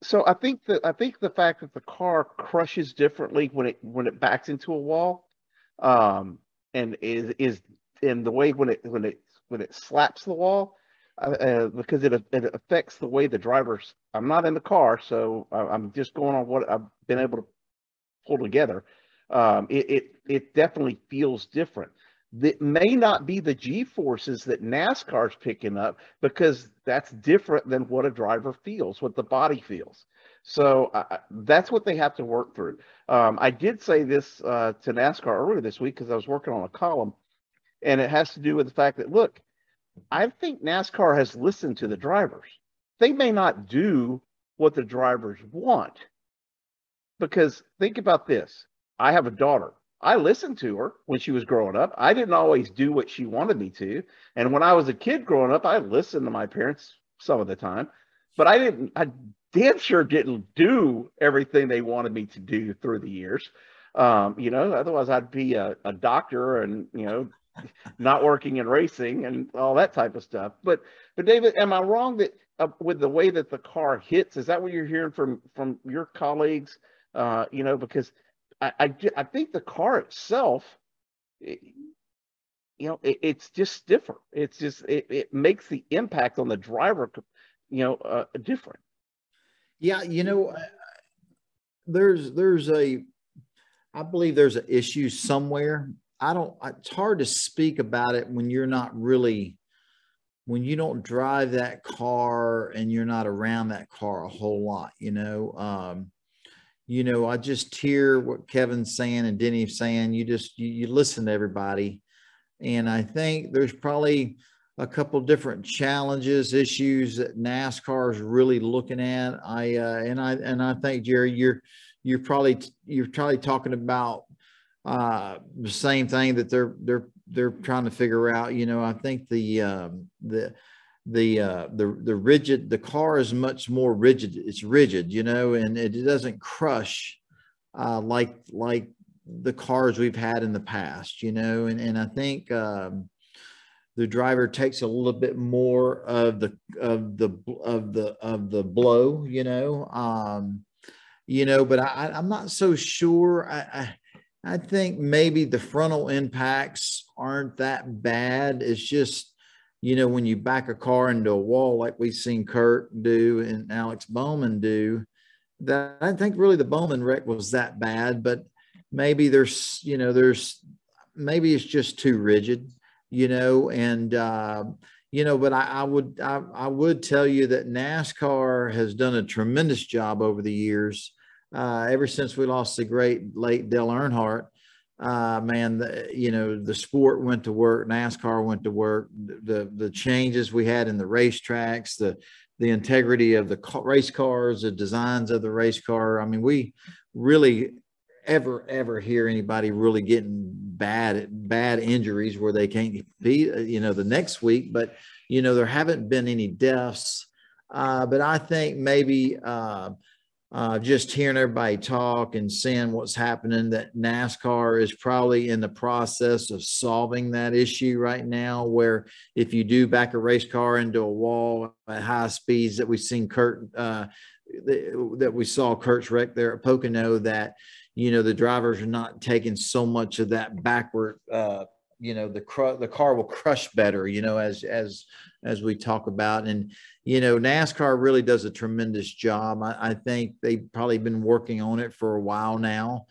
So I think the fact that the car crushes differently when it backs into a wall, and is in the way when it slaps the wall, because it affects the way the drivers. I'm not in the car, so I'm just going on what I've been able to pull together. It definitely feels different. That may not be the G-forces that NASCAR's picking up, because that's different than what a driver feels, what the body feels. So that's what they have to work through. I did say this to NASCAR earlier this week because I was working on a column. And it has to do with the fact that, look, I think NASCAR has listened to the drivers. They may not do what the drivers want, because think about this. I have a daughter. I listened to her when she was growing up. I didn't always do what she wanted me to. And when I was a kid growing up, I listened to my parents some of the time, but I damn sure didn't do everything they wanted me to do through the years. Otherwise I'd be a doctor and, not working in racing and all that type of stuff. But David, am I wrong that with the way that the car hits, is that what you're hearing from your colleagues? Because I think the car itself, it's just different. It's just, it makes the impact on the driver, different. Yeah. I believe there's an issue somewhere. It's hard to speak about it when you don't drive that car and you're not around that car a whole lot, I just hear what Kevin's saying and Denny's saying. You listen to everybody. And I think there's probably a couple different challenges, issues that NASCAR is really looking at. I think, Jerry, you're probably talking about the same thing that they're trying to figure out. I think the car is much more rigid. It's rigid, and it doesn't crush like the cars we've had in the past, and I think the driver takes a little bit more of the blow, but I'm not so sure. I think maybe the frontal impacts aren't that bad. It's just, when you back a car into a wall, like we've seen Kurt do and Alex Bowman do, that I think really the Bowman wreck was that bad, but maybe maybe it's just too rigid, but I would tell you that NASCAR has done a tremendous job over the years. Ever since we lost the great late Dale Earnhardt, the sport went to work, NASCAR went to work, the changes we had in the racetracks, the integrity of the race cars, the designs of the race car. I mean, we really ever hear anybody really getting bad injuries where they can't be, the next week, but, there haven't been any deaths. But I think maybe, just hearing everybody talk and seeing what's happening, that NASCAR is probably in the process of solving that issue right now, where if you do back a race car into a wall at high speeds that we've seen that we saw Kurt's wreck there at Pocono, that, the drivers are not taking so much of that backward, the car will crush better, as we talk about. And, NASCAR really does a tremendous job. I think they've probably been working on it for a while now.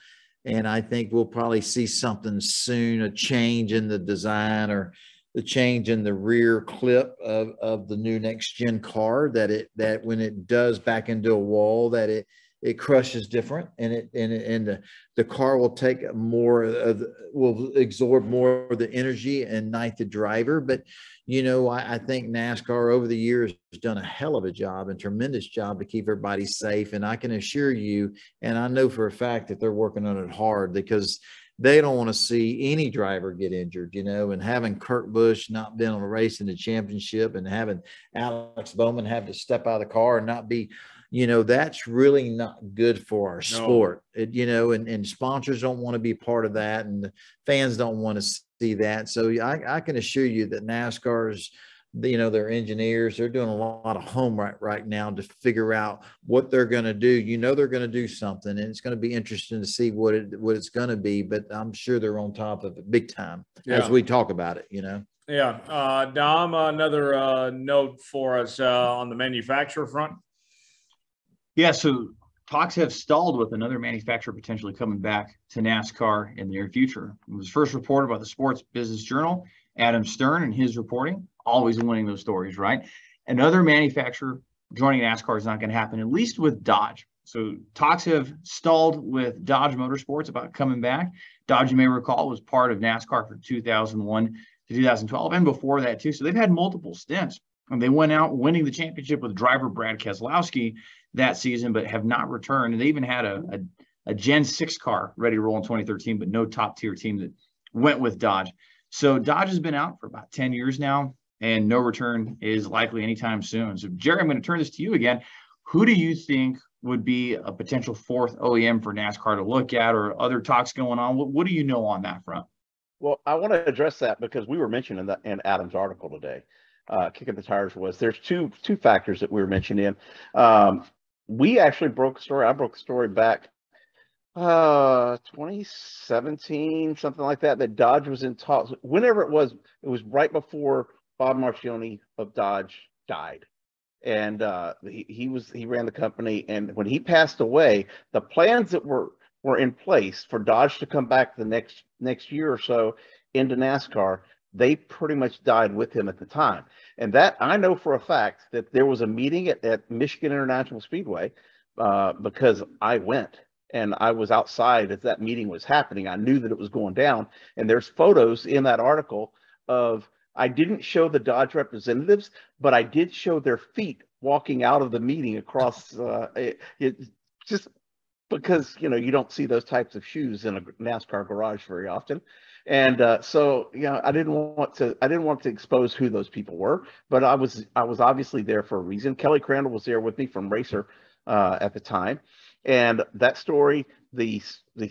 And I think we'll probably see something soon, a change in the design or the change in the rear clip of the new next gen car, that when it does back into a wall, that it crushes different, and the car will take will absorb more of the energy and not the driver. But, I think NASCAR over the years has done a hell of a job and tremendous job to keep everybody safe. And I can assure you, and I know for a fact that they're working on it hard, because they don't want to see any driver get injured, and having Kurt Busch not been on a race in the championship and having Alex Bowman have to step out of the car and not be, that's really not good for our sport. And sponsors don't want to be part of that, and the fans don't want to see that. So I can assure you that NASCAR's, their engineers, they're doing a lot of homework right now to figure out what they're going to do. They're going to do something, and it's going to be interesting to see what it's going to be, but I'm sure they're on top of it big time as we talk about it, Yeah. Dom, another note for us on the manufacturer front. Yeah, so talks have stalled with another manufacturer potentially coming back to NASCAR in the near future. It was first reported by the Sports Business Journal, Adam Stern, and his reporting, always winning those stories, right? Another manufacturer joining NASCAR is not going to happen, at least with Dodge. So talks have stalled with Dodge Motorsports about coming back. Dodge, you may recall, was part of NASCAR from 2001 to 2012, and before that too. So they've had multiple stints, and they went out winning the championship with driver Brad Keselowski that season, but have not returned. And they even had a Gen 6 car ready to roll in 2013, but no top tier team that went with Dodge. So Dodge has been out for about 10 years now, and no return is likely anytime soon. So Jerry, I'm going to turn this to you again. Who do you think would be a potential fourth OEM for NASCAR to look at, or other talks going on? What do you know on that front? Well, I want to address that because we were mentioning that in Adam's article today. Kicking the Tires there's two factors that we were mentioning in. We actually broke a story. I broke a story back 2017, something like that, that Dodge was in talks. Whenever it was right before Bob Marcioni of Dodge died. And he ran the company. And when he passed away, the plans that were in place for Dodge to come back the next year or so into NASCAR, they pretty much died with him at the time. And that I know for a fact that there was a meeting at Michigan International Speedway because I went. And I was outside as that meeting was happening. I knew that it was going down. And there's photos in that article of, I didn't show the Dodge representatives, but I did show their feet walking out of the meeting across just because, you don't see those types of shoes in a NASCAR garage very often. And so, I didn't want to expose who those people were, but I was obviously there for a reason. Kelly Crandall was there with me from Racer at the time. And that story, the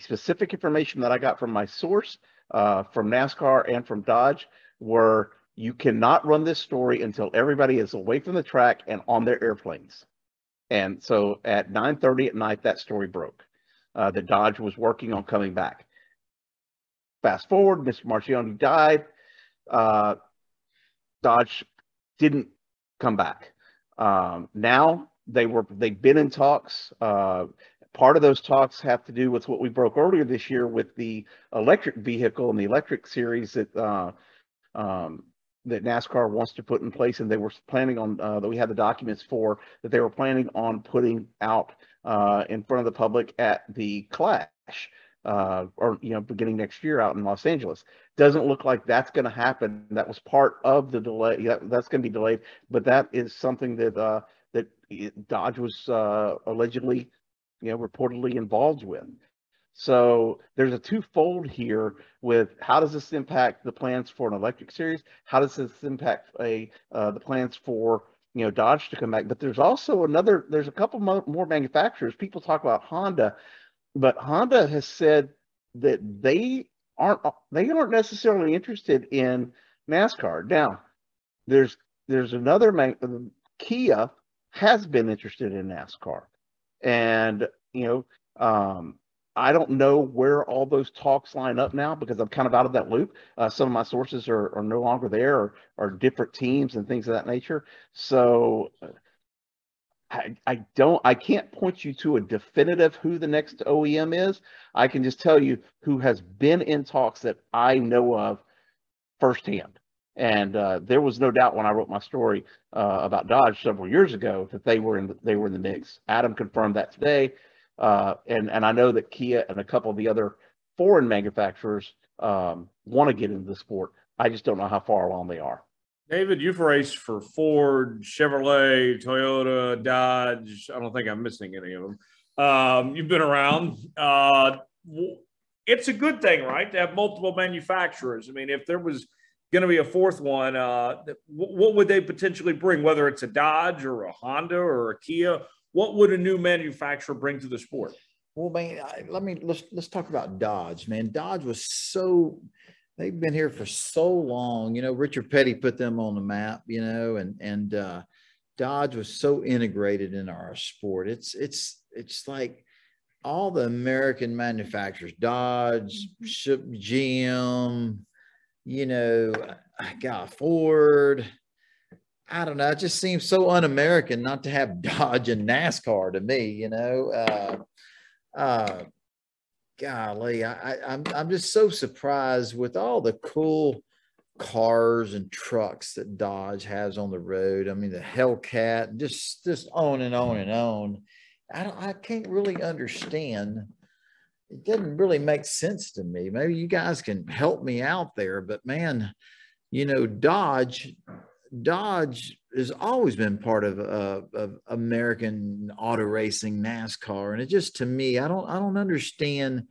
specific information that I got from my source, from NASCAR and from Dodge, were you cannot run this story until everybody is away from the track and on their airplanes. And so at 9:30 at night, that story broke, that Dodge was working on coming back. Fast forward, Mr. Marcioni died. Dodge didn't come back. Now they've been in talks. Part of those talks have to do with what we broke earlier this year with the electric vehicle and the electric series that NASCAR wants to put in place, and they were planning on that we had the documents for that they were planning on putting out in front of the public at the Clash, or beginning next year out in Los Angeles. Doesn't look like that's going to happen. That was part of the delay. That's going to be delayed, but that is something that Dodge was allegedly, reportedly involved with. So there's a twofold here with how does this impact the plans for an electric series? How does this impact the plans for Dodge to come back? But there's also there's a couple more manufacturers. People talk about Honda, but Honda has said that they aren't necessarily interested in NASCAR. Now, there's another Kia has been interested in NASCAR, and I don't know where all those talks line up now because I'm kind of out of that loop. Some of my sources are no longer there, or different teams and things of that nature. So I can't point you to a definitive who the next OEM is. I can just tell you who has been in talks that I know of firsthand. And there was no doubt when I wrote my story about Dodge several years ago that they were in the mix. Adam confirmed that today. And I know that Kia and a couple of the other foreign manufacturers want to get into the sport. I just don't know how far along they are. David, you've raced for Ford, Chevrolet, Toyota, Dodge. I don't think I'm missing any of them. You've been around. It's a good thing, right, to have multiple manufacturers. I mean, if there was going to be a fourth one, what would they potentially bring, whether it's a Dodge or a Honda or a Kia? What would a new manufacturer bring to the sport? Well, man, let's talk about Dodge, man. Dodge was they've been here for so long. Richard Petty put them on the map, and Dodge was so integrated in our sport. It's like all the American manufacturers, Dodge, GM, Ford. I don't know. It just seems so un-American not to have Dodge and NASCAR to me, golly, I'm just so surprised with all the cool cars and trucks that Dodge has on the road. I mean, the Hellcat, just on and on and on. I can't really understand. It doesn't really make sense to me. Maybe you guys can help me out there, but man, Dodge has always been part of American auto racing, NASCAR. And it just, to me, I don't understand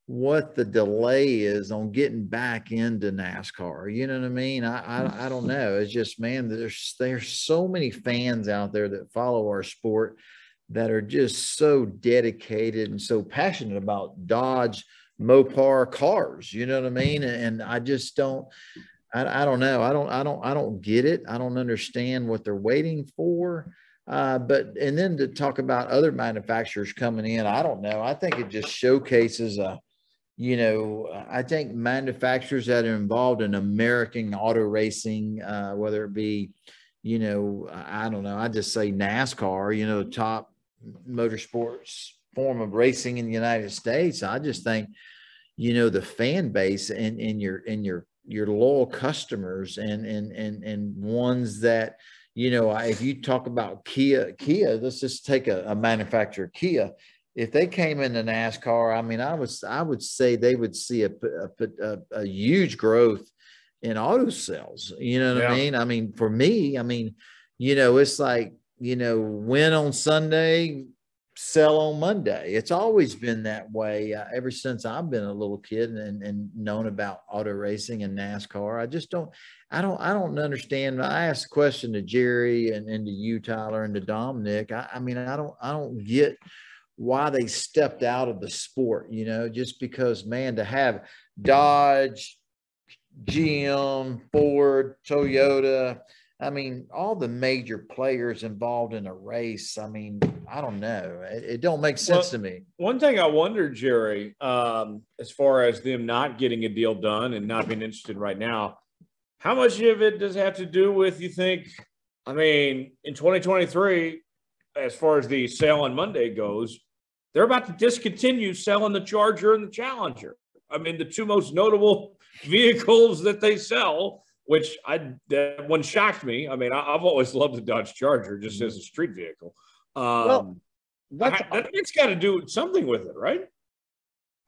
what the delay is on getting back into NASCAR. You know what I mean? I don't know. It's just, man, there's so many fans out there that follow our sport that are just so dedicated and so passionate about Dodge Mopar cars. You know what I mean? And I just don't. I don't know. I don't get it. I don't understand what they're waiting for. And then to talk about other manufacturers coming in, I don't know. I think it just showcases I think manufacturers that are involved in American auto racing, whether it be, I don't know, I just say NASCAR, top motorsports form of racing in the United States. I just think, the fan base and your loyal customers and ones that, if you talk about Kia, let's just take a manufacturer, Kia. If they came into NASCAR, I mean, I would say they would see a huge growth in auto sales. You know what I mean? I mean, for me, it's like, win on Sunday, sell on Monday. It's always been that way ever since I've been a little kid and known about auto racing and NASCAR. I don't understand. I asked a question to Jerry and to you, Tyler, and to Dominic. I mean, I don't get why they stepped out of the sport, just because, man, to have Dodge, GM, Ford, Toyota, I mean, all the major players involved in a race. I mean, I don't know. It don't make sense to me. One thing I wonder, Jerry, as far as them not getting a deal done and not being interested right now, how much of it does it have to do with, you think, I mean, in 2023, as far as the sale on Monday goes, they're about to discontinue selling the Charger and the Challenger. I mean, the two most notable vehicles that they sell, which that one shocked me. I mean, I've always loved the Dodge Charger just as a street vehicle. That's got to do something with it, right?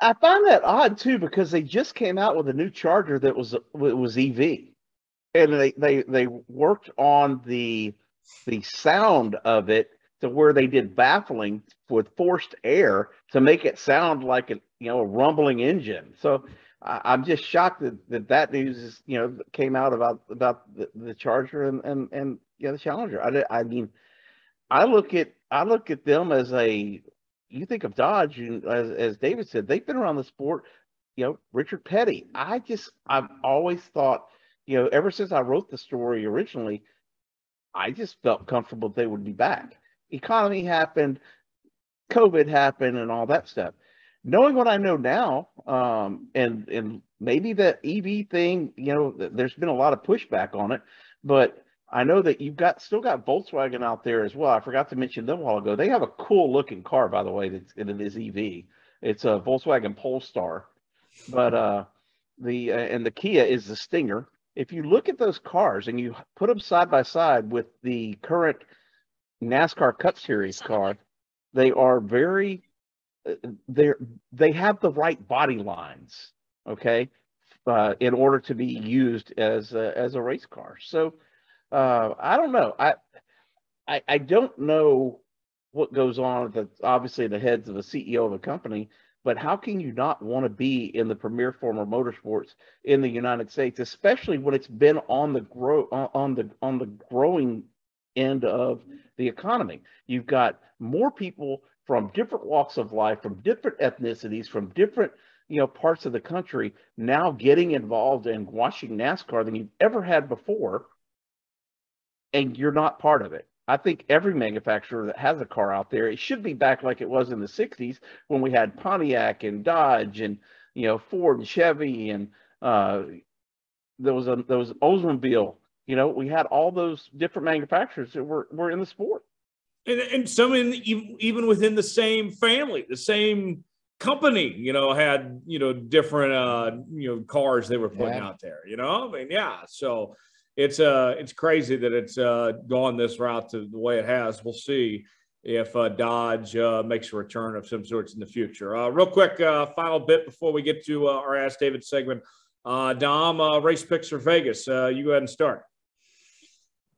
I find that odd too, because they just came out with a new Charger that was EV, and they worked on the sound of it to where they did baffling with forced air to make it sound like a rumbling engine. So I'm just shocked that news is, came out about the Charger and the Challenger. I mean, I look at them as you think of Dodge, and as David said, they've been around the sport, Richard Petty. I've always thought, ever since I wrote the story originally, I just felt comfortable they would be back. Economy happened, COVID happened, and all that stuff. Knowing what I know now, and maybe the EV thing, there's been a lot of pushback on it, but I know that you've still got Volkswagen out there as well. I forgot to mention them a while ago. They have a cool looking car, by the way, and it is EV. It's a Volkswagen Polestar, but the Kia is the Stinger. If you look at those cars and you put them side by side with the current NASCAR Cup Series car, they are they have the right body lines, okay, in order to be used as a race car. So I don't know. I don't know what goes on with obviously the heads of the CEO of a company, but how can you not want to be in the premier form of motorsports in the United States, especially when it's been on the growing end of the economy? You've got more people from different walks of life, from different ethnicities, from different parts of the country now getting involved in watching NASCAR than you've ever had before, and you're not part of it. I think every manufacturer that has a car out there, it should be back like it was in the 60s when we had Pontiac and Dodge and Ford and Chevy, and there was Oldsmobile. We had all those different manufacturers that were in the sport. And some even within the same family, the same company, had, different, cars they were putting out there, I mean, yeah. So it's crazy that it's gone this route to the way it has. We'll see if Dodge makes a return of some sorts in the future. Real quick, final bit before we get to our Ask David segment. Dom, race picks for Vegas. You go ahead and start.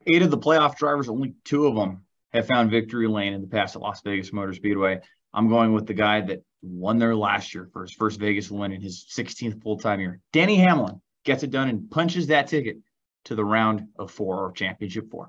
8 of the playoff drivers, only 2 of them have found victory lane in the past at Las Vegas Motor Speedway. I'm going with the guy that won there last year for his first Vegas win in his 16th full-time year. Denny Hamlin gets it done and punches that ticket to the round of 4 or championship 4.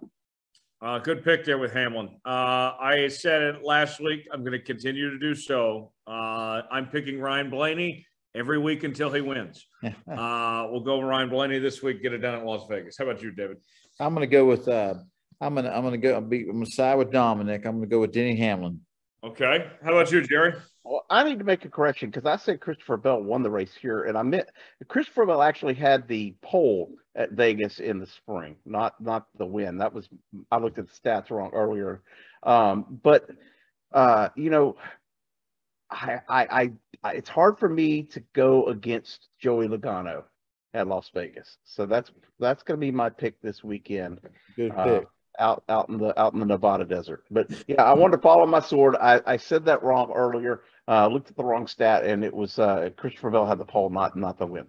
Good pick there with Hamlin. I said it last week. I'm going to continue to do so. I'm picking Ryan Blaney every week until he wins. We'll go with Ryan Blaney this week, get it done in Las Vegas. How about you, David? I'm going to go with I'm going to side with Dominic. I'm going to go with Denny Hamlin. Okay. How about you, Jerry? Well, I need to make a correction because I said Christopher Bell won the race here, and I meant Christopher Bell actually had the pole at Vegas in the spring, not the win. That was, I looked at the stats wrong earlier, but you know, I it's hard for me to go against Joey Logano at Las Vegas, so that's going to be my pick this weekend. Good pick. Out in the Nevada desert. But yeah, I wanted to follow my sword. I said that wrong earlier. Looked at the wrong stat, and it was Christopher Bell had the pole, not the win.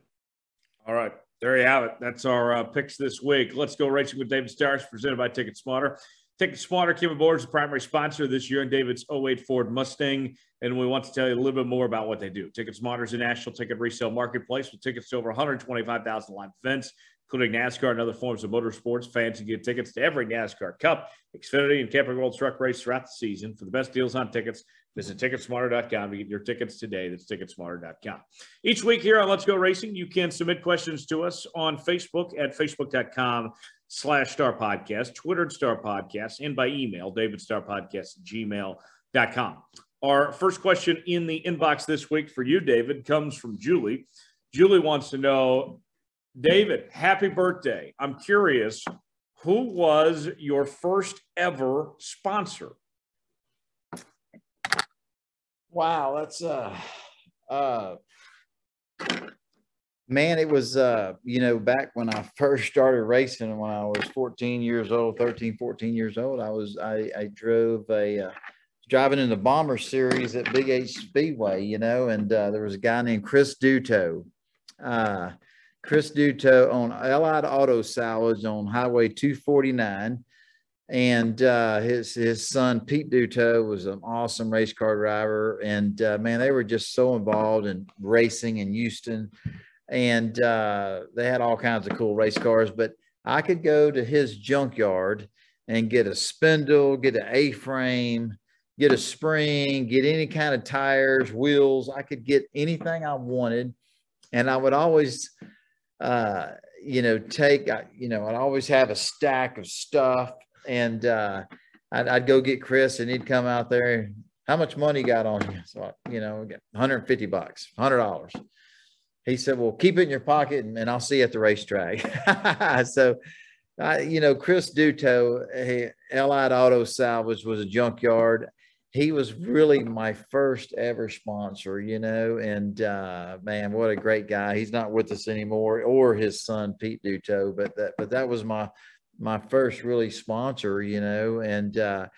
All right, there you have it. That's our picks this week. Let's go racing with David Starr, presented by TicketSmarter. TicketSmarter came aboard as the primary sponsor this year in David's 08 Ford Mustang, and we want to tell you a little bit more about what they do. TicketSmarter is a national ticket resale marketplace with tickets to over 125,000 live events, including NASCAR and other forms of motorsports. Fans can get tickets to every NASCAR Cup, Xfinity, and Camping World Truck race throughout the season. For the best deals on tickets, visit TicketSmarter.com to get your tickets today. That's TicketSmarter.com. Each week here on Let's Go Racing, you can submit questions to us on Facebook at Facebook.com/Star Podcast, Twitter at Star Podcast, and by email, DavidStarPodcast@gmail.com. Our first question in the inbox this week for you, David, comes from Julie. Julie wants to know, David, happy birthday. I'm curious, who was your first ever sponsor? Wow, that's man, it was back when I first started racing, when I was 14 years old, I drove driving in the Bomber Series at Big H Speedway, and there was a guy named Chris Duto. Chris Duto on Allied Auto Salvage on Highway 249. And his son, Pete Duto, was an awesome race car driver. And, man, they were just so involved in racing in Houston. And they had all kinds of cool race cars. But I could go to his junkyard and get a spindle, get an A-frame, get a spring, get any kind of tires, wheels. I could get anything I wanted. And I would always I'd always have a stack of stuff, and I'd go get Chris, and he'd come out there. How much money you got on you? So, $150, $100. He said, well, keep it in your pocket, and I'll see you at the racetrack. So, Chris Duto, Allied Auto Salvage was a junkyard. He was really my first ever sponsor, and man, what a great guy. He's not with us anymore, or his son, Pete Duto, but that was my first really sponsor, and for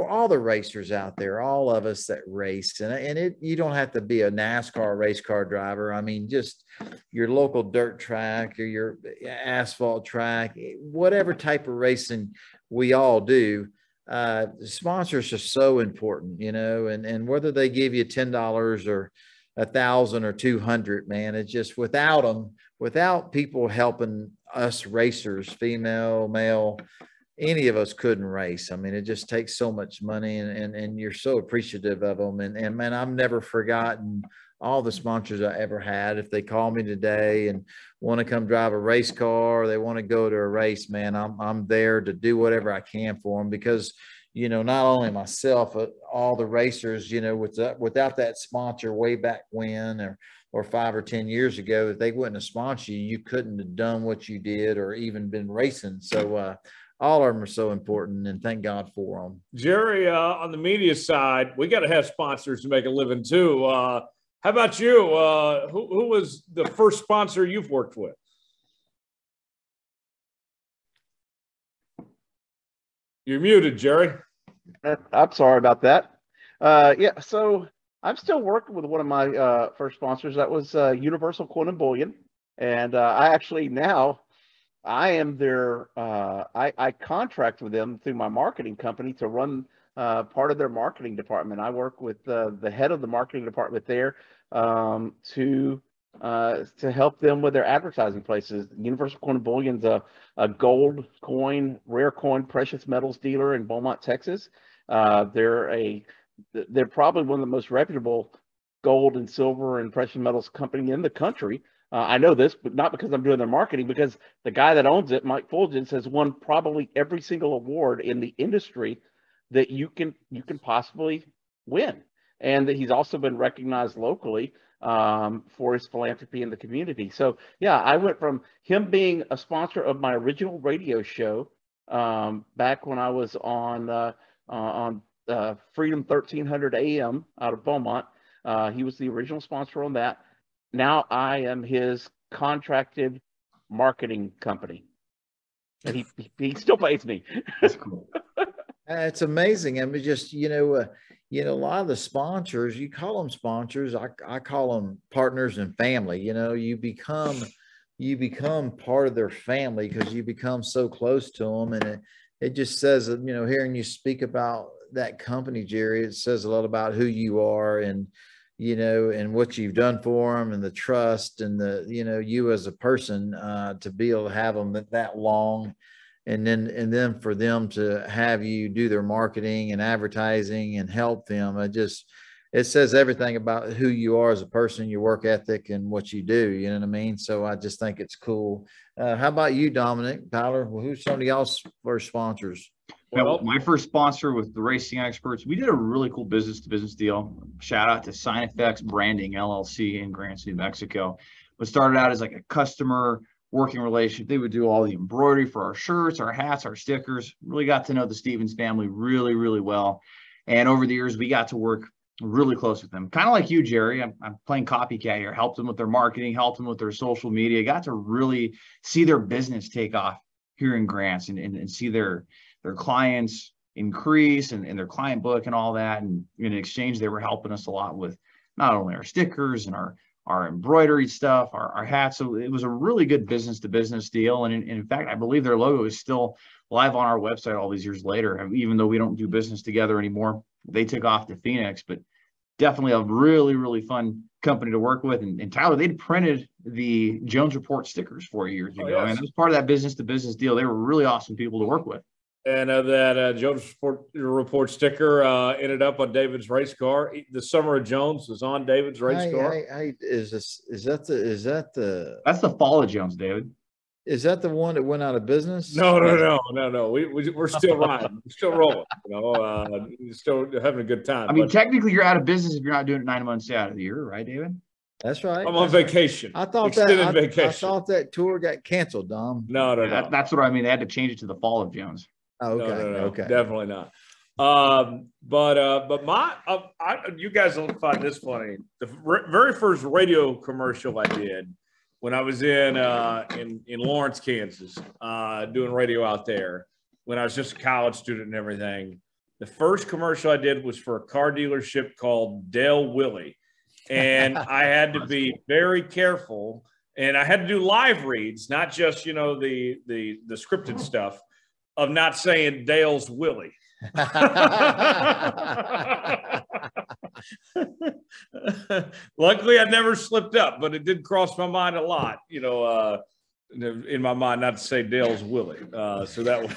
all the racers out there, all of us that race, and you don't have to be a NASCAR race car driver. I mean, just your local dirt track or your asphalt track, whatever type of racing we all do. Sponsors are so important, and whether they give you $10 or $1,000 or $200, man, it's just without them, without people helping us racers, female, male, any of us couldn't race. I mean, it just takes so much money, and you're so appreciative of them. And man, I've never forgotten all the sponsors I ever had. If they call me today and want to come drive a race car, or they want to go to a race, man, I'm there to do whatever I can for them, because, not only myself, but all the racers, without that sponsor way back when, or 5 or 10 years ago, if they wouldn't have sponsored you, you couldn't have done what you did or even been racing. So, all of them are so important, and thank God for them. Jerry, on the media side, we got to have sponsors to make a living too. How about you? Who was the first sponsor you've worked with? You're muted, Jerry. I'm sorry about that. So I'm still working with one of my first sponsors. That was Universal Coin and Bullion. And I actually now I am their I contract with them through my marketing company to run part of their marketing department. I work with the head of the marketing department there to help them with their advertising places. Universal Coin and Bullion's a gold coin, rare coin, precious metals dealer in Beaumont, Texas. They're probably one of the most reputable gold and silver and precious metals company in the country. I know this, but not because I'm doing their marketing, because the guy that owns it, Mike Fulgens, has won probably every single award in the industry that you can possibly win. And that he's also been recognized locally for his philanthropy in the community. So yeah, I went from him being a sponsor of my original radio show back when I was on Freedom 1300 AM out of Beaumont. He was the original sponsor on that. Now I am his contracted marketing company, and he still pays me. That's cool. It's amazing. I mean, just, a lot of the sponsors, you call them sponsors. I call them partners and family. You become part of their family because you become so close to them. And it just says, hearing you speak about that company, Jerry, it says a lot about who you are and, and what you've done for them and the trust and you as a person to be able to have them that long. And then for them to have you do their marketing and advertising and help them, it says everything about who you are as a person, your work ethic and what you do. You know what I mean? So I just think it's cool. How about you, Dominic, Tyler? Well, who's some of y'all's first sponsors? Well, my first sponsor with the Racing Experts, we did a really cool business-to-business deal. Shout out to Sign Effects Branding LLC in Grants, New Mexico. What started out as like a customer working relationship. They would do all the embroidery for our shirts, our hats, our stickers. Really got to know the Stevens family really, really well. And over the years, we got to work really close with them. Kind of like you, Jerry. I'm playing copycat here. Helped them with their marketing, helped them with their social media. Got to really see their business take off here in Grants and see their clients increase and their client book and all that. And in exchange, they were helping us a lot with not only our stickers and our embroidery stuff, our hats. So it was a really good business-to-business deal. And in fact, I believe their logo is still live on our website all these years later. Even though we don't do business together anymore, they took off to Phoenix, but definitely a really, really fun company to work with. And Tyler, they'd printed the Jones Report stickers 4 years ago. Yes. And it was part of that business-to-business deal. They were really awesome people to work with. And that Jones Report sticker ended up on David's race car. The Summer of Jones was on David's race car. Is that the? That's the Fall of Jones, David. Is that the one that went out of business? No. We're still riding. We're still rolling. Still having a good time. I mean, technically, you're out of business if you're not doing it 9 months out of the year, right, David? That's right. I'm on vacation. I thought vacation. I thought that tour got canceled, Dom. No. That's what I mean. They had to change it to the Fall of Jones. Oh, okay. No, okay. Definitely not. But you guys will find this funny. The very first radio commercial I did when I was in Lawrence, Kansas, doing radio out there, when I was just a college student and everything. The first commercial I did was for a car dealership called Dale Willie, and I had to be very careful, and I had to do live reads, not just the scripted stuff, of not saying Dale's Willie. Luckily, I never slipped up, but it did cross my mind a lot, in my mind, not to say Dale's Willie. So that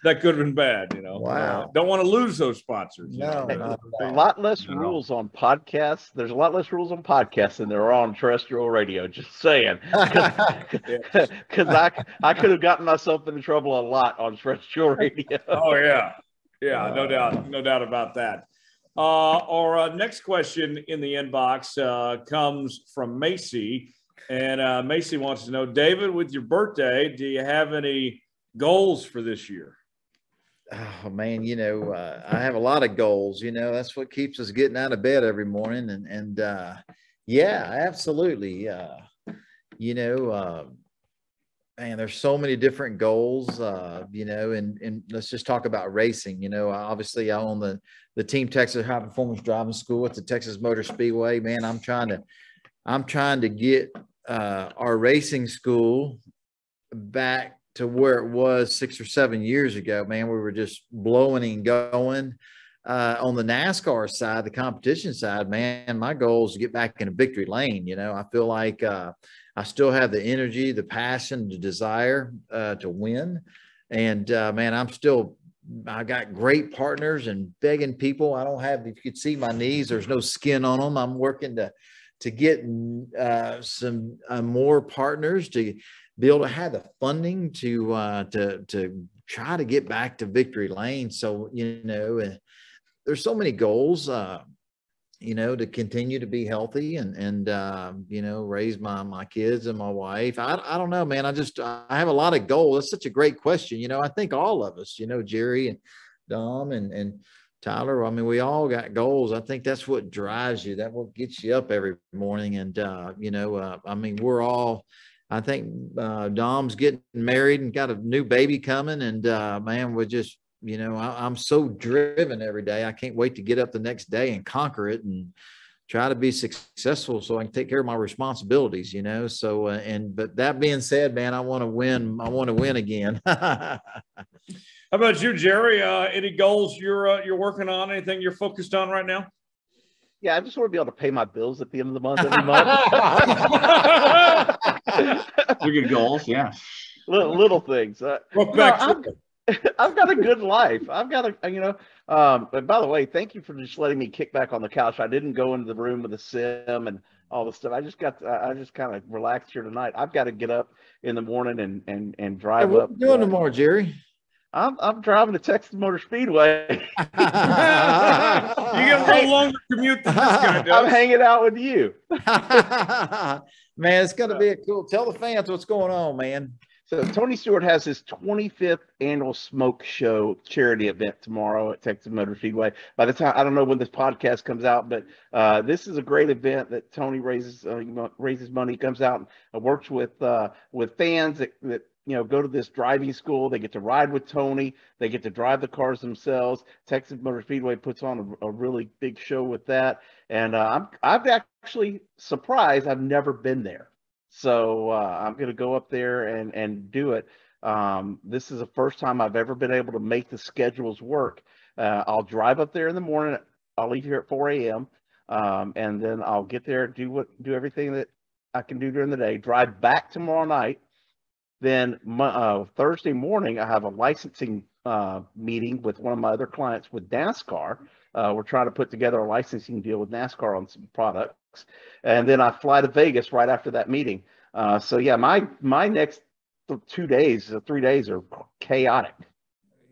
that could have been bad, Wow. Don't want to lose those sponsors. No. A lot less rules on podcasts. There's a lot less rules on podcasts than there are on terrestrial radio. Just saying, because I could have gotten myself into trouble a lot on terrestrial radio. Oh yeah, no doubt about that. Our next question in the inbox comes from Macy. And Macy wants to know, David, with your birthday, do you have any goals for this year? Oh, man, I have a lot of goals. That's what keeps us getting out of bed every morning. And yeah, absolutely. Man, there's so many different goals, and let's just talk about racing. Obviously I own the Team Texas High Performance Driving School at the Texas Motor Speedway. Man, I'm trying to get our racing school back to where it was 6 or 7 years ago, man. We were just blowing and going. On the NASCAR side, the competition side, man, my goal is to get back in a victory lane. You know, I feel like I still have the energy, the passion, the desire to win. And man, I got great partners and begging people. I don't have, if you could see my knees, there's no skin on them. I'm working to get some more partners to be able to have the funding to try to get back to victory lane. So, you know, there's so many goals, you know, to continue to be healthy and you know, raise my kids and my wife. I don't know, man. I have a lot of goals. That's such a great question. You know, I think all of us, you know, Jerry and Dom and Tyler, I mean, we all got goals. I think that's what drives you. That what gets you up every morning. And, you know, I mean, we're all, I think Dom's getting married and got a new baby coming. And, man, we're just, you know, I'm so driven every day. I can't wait to get up the next day and conquer it and try to be successful so I can take care of my responsibilities, you know? So, but that being said, man, I want to win. I want to win again. How about you, Jerry? Any goals you're working on? Anything you're focused on right now? Yeah, I just want to be able to pay my bills at the end of the month every month. They're good goals, yeah. Little things. I've got a good life. I've got a, you know. But by the way, thank you for just letting me kick back on the couch. I didn't go into the room with the sim and all the stuff. I just kind of relaxed here tonight. I've got to get up in the morning and drive up. What are you doing tomorrow, Jerry? I'm driving to Texas Motor Speedway. You get a little longer commute than this guy does. I'm hanging out with you. Man, it's going to be a cool. Tell the fans what's going on, man. So Tony Stewart has his 25th annual Smoke Show charity event tomorrow at Texas Motor Speedway. By the time, I don't know when this podcast comes out, but this is a great event that Tony raises money, comes out and works with fans that you know, go to this driving school. They get to ride with Tony. They get to drive the cars themselves. Texas Motor Speedway puts on a really big show with that. And I'm actually surprised I've never been there. So I'm going to go up there and do it. This is the first time I've ever been able to make the schedules work. I'll drive up there in the morning. I'll leave here at 4 a.m. And then I'll get there, do everything that I can do during the day, drive back tomorrow night. Then Thursday morning, I have a licensing meeting with one of my other clients with NASCAR. We're trying to put together a licensing deal with NASCAR on some products. And then I fly to Vegas right after that meeting. So, yeah, my next 3 days are chaotic.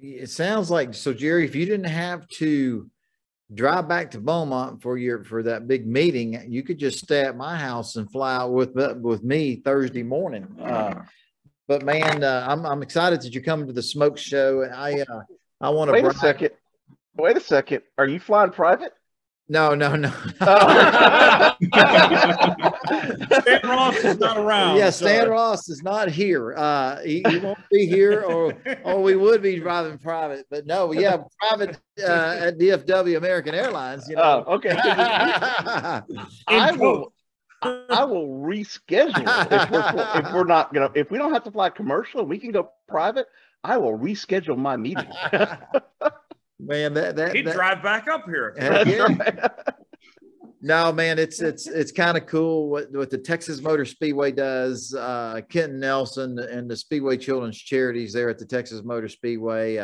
It sounds like, so, Jerry, if you didn't have to drive back to Beaumont for that big meeting, you could just stay at my house and fly out with me Thursday morning. But man, I'm excited that you're coming to the Smoke Show. I want to wait a second. Are you flying private? No. Stan Ross is not around. Yeah, Stan Ross is not here. He won't be here, or we would be driving private. But no, yeah, private at DFW American Airlines. You know. Oh, okay. I will reschedule if we're not if we don't have to fly commercial, we can go private. I will reschedule my meeting. Man, he'd drive back up here. Yeah. No, man, it's kind of cool what the Texas Motor Speedway does. Kenton Nelson and the Speedway Children's Charities there at the Texas Motor Speedway.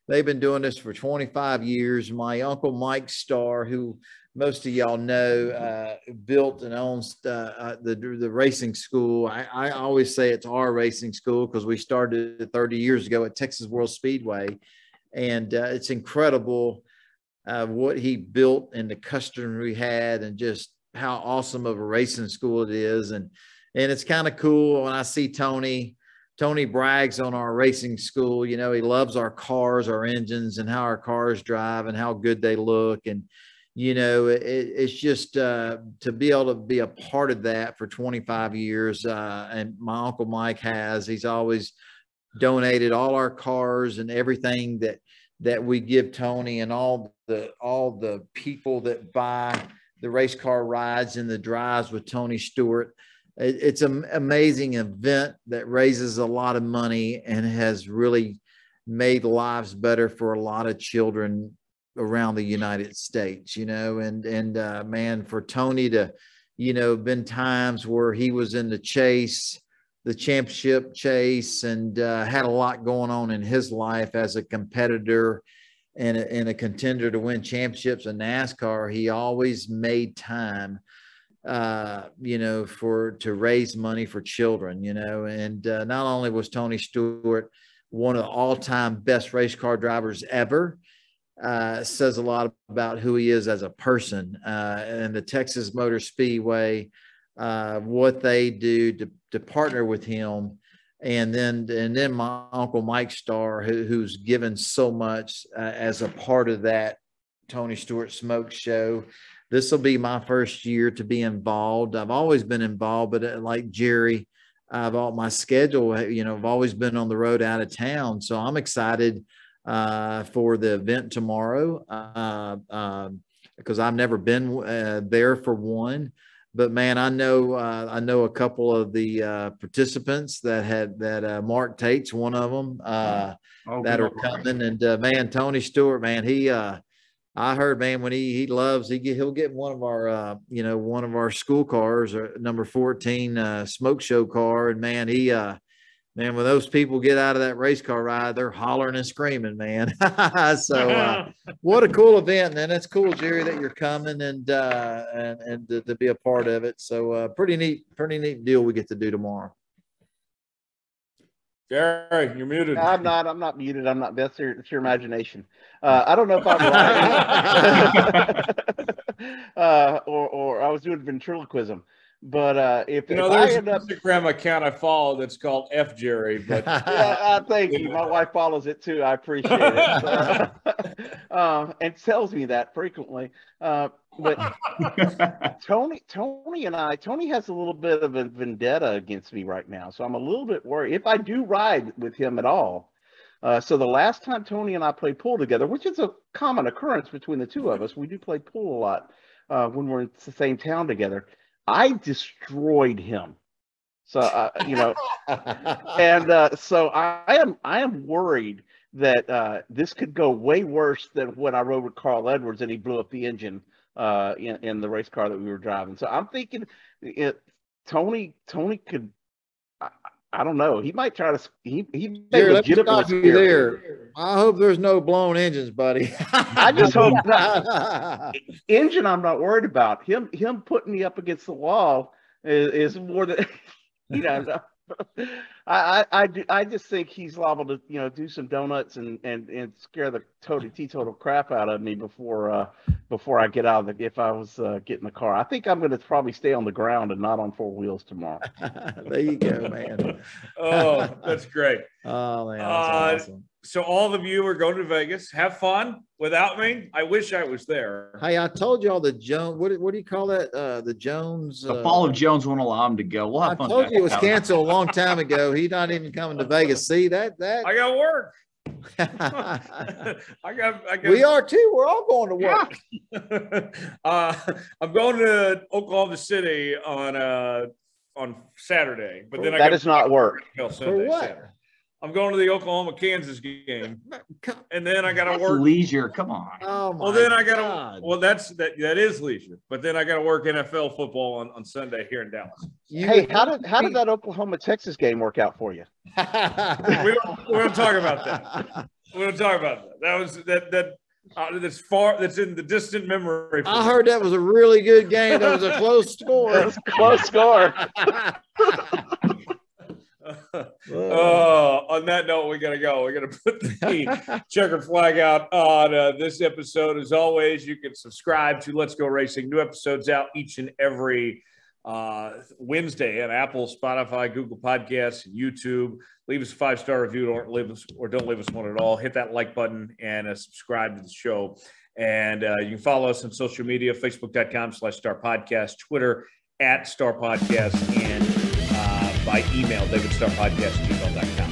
They've been doing this for 25 years. My uncle Mike Starr, who most of y'all know, built and owns the racing school. I always say it's our racing school because we started it 30 years ago at Texas World Speedway. And it's incredible what he built and the customer we had and just how awesome of a racing school it is. And it's kind of cool when I see Tony brags on our racing school. You know, he loves our cars, our engines, and how our cars drive and how good they look. And, you know, it's just to be able to be a part of that for 25 years. And my Uncle Mike he's always donated all our cars and everything that we give Tony, and all the people that buy the race car rides and the drives with Tony Stewart. it's an amazing event that raises a lot of money and has really made lives better for a lot of children around the United States, and man, for Tony to, been times where he was in the championship chase, and had a lot going on in his life as a competitor and a contender to win championships in NASCAR. He always made time, to raise money for children, and not only was Tony Stewart one of the all-time best race car drivers ever, says a lot about who he is as a person, and the Texas Motor Speedway, what they do to partner with him. And then my uncle Mike Starr, who's given so much as a part of that Tony Stewart Smoke Show. This will be my first year to be involved. I've always been involved, but like Jerry, my schedule, I've always been on the road out of town. So I'm excited for the event tomorrow, because I've never been there for one. But man, I know a couple of the participants that Mark Tate's one of them that are coming. And man, Tony Stewart, man, I heard, man, when he'll get one of our one of our school cars, or number 14 smoke show car, and man, man, when those people get out of that race car ride, they're hollering and screaming, man. So what a cool event, and it's cool, Jerry, that you're coming and to be a part of it. So pretty neat deal we get to do tomorrow. Jerry, you're muted. I'm not muted. I'm not. That's your imagination. I don't know if I'm right. or I was doing ventriloquism. But if there's an Instagram account I follow that's called F Jerry. But yeah, thank you. My wife follows it too. I appreciate it. And tells me that frequently. But Tony has a little bit of a vendetta against me right now, so I'm a little bit worried if I do ride with him at all. So the last time Tony and I played pool together, which is a common occurrence between the two of us, we do play pool a lot when we're in the same town together. I destroyed him. So, and so I am worried that this could go way worse than when I rode with Carl Edwards and he blew up the engine in the race car that we were driving. So I'm thinking Tony could, I don't know. He might try to, he may legitimately you there. I hope there's no blown engines, buddy. I just hope not. Engine I'm not worried about. Him putting me up against the wall is more than, I just think he's liable to, do some donuts and scare the teetotal crap out of me before I get out of if I was getting the car. I think I'm going to probably stay on the ground and not on four wheels tomorrow. There you go, man. Oh, that's great. Oh, man, that's awesome. So all of you are going to Vegas. Have fun without me. I wish I was there. Hey, I told y'all the Jones. What do you call that? The Jones. The fall of Jones won't allow him to go. We'll have fun. I told you it was canceled a long time ago. He's not even coming to Vegas. See that? I got work. I got. We are too. We're all going to work. Yeah. I'm going to Oklahoma City on Saturday, but then that does not work. For what? Saturday. I'm going to the Oklahoma-Kansas game, and then I got to work leisure. Come on. Oh my well, then I got God. to. Well, that is leisure, but then I got to work NFL football on Sunday here in Dallas. Hey, how did that Oklahoma-Texas game work out for you? we don't talk about that. We don't talk about that. That was that's far. That's in the distant memory. I heard that was a really good game. That was a close score. It was a close score. On that note, we gotta go. We're gonna put the checkered flag out on this episode. As always, you can subscribe to Let's Go Racing. New episodes out each and every Wednesday on Apple, Spotify, Google Podcasts, and YouTube. Leave us a 5-star review, or don't leave us one at all. Hit that like button and subscribe to the show. And you can follow us on social media: Facebook.com/Star Podcast, Twitter @StarPodcast, and by email, DavidStarPodcast@gmail.com.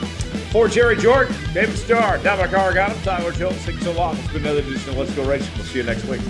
For Jerry Jordan, David Starr, Dominic Aragon, Tyler Jones, thanks so long. It's been another edition of Let's Go Racing. We'll see you next week.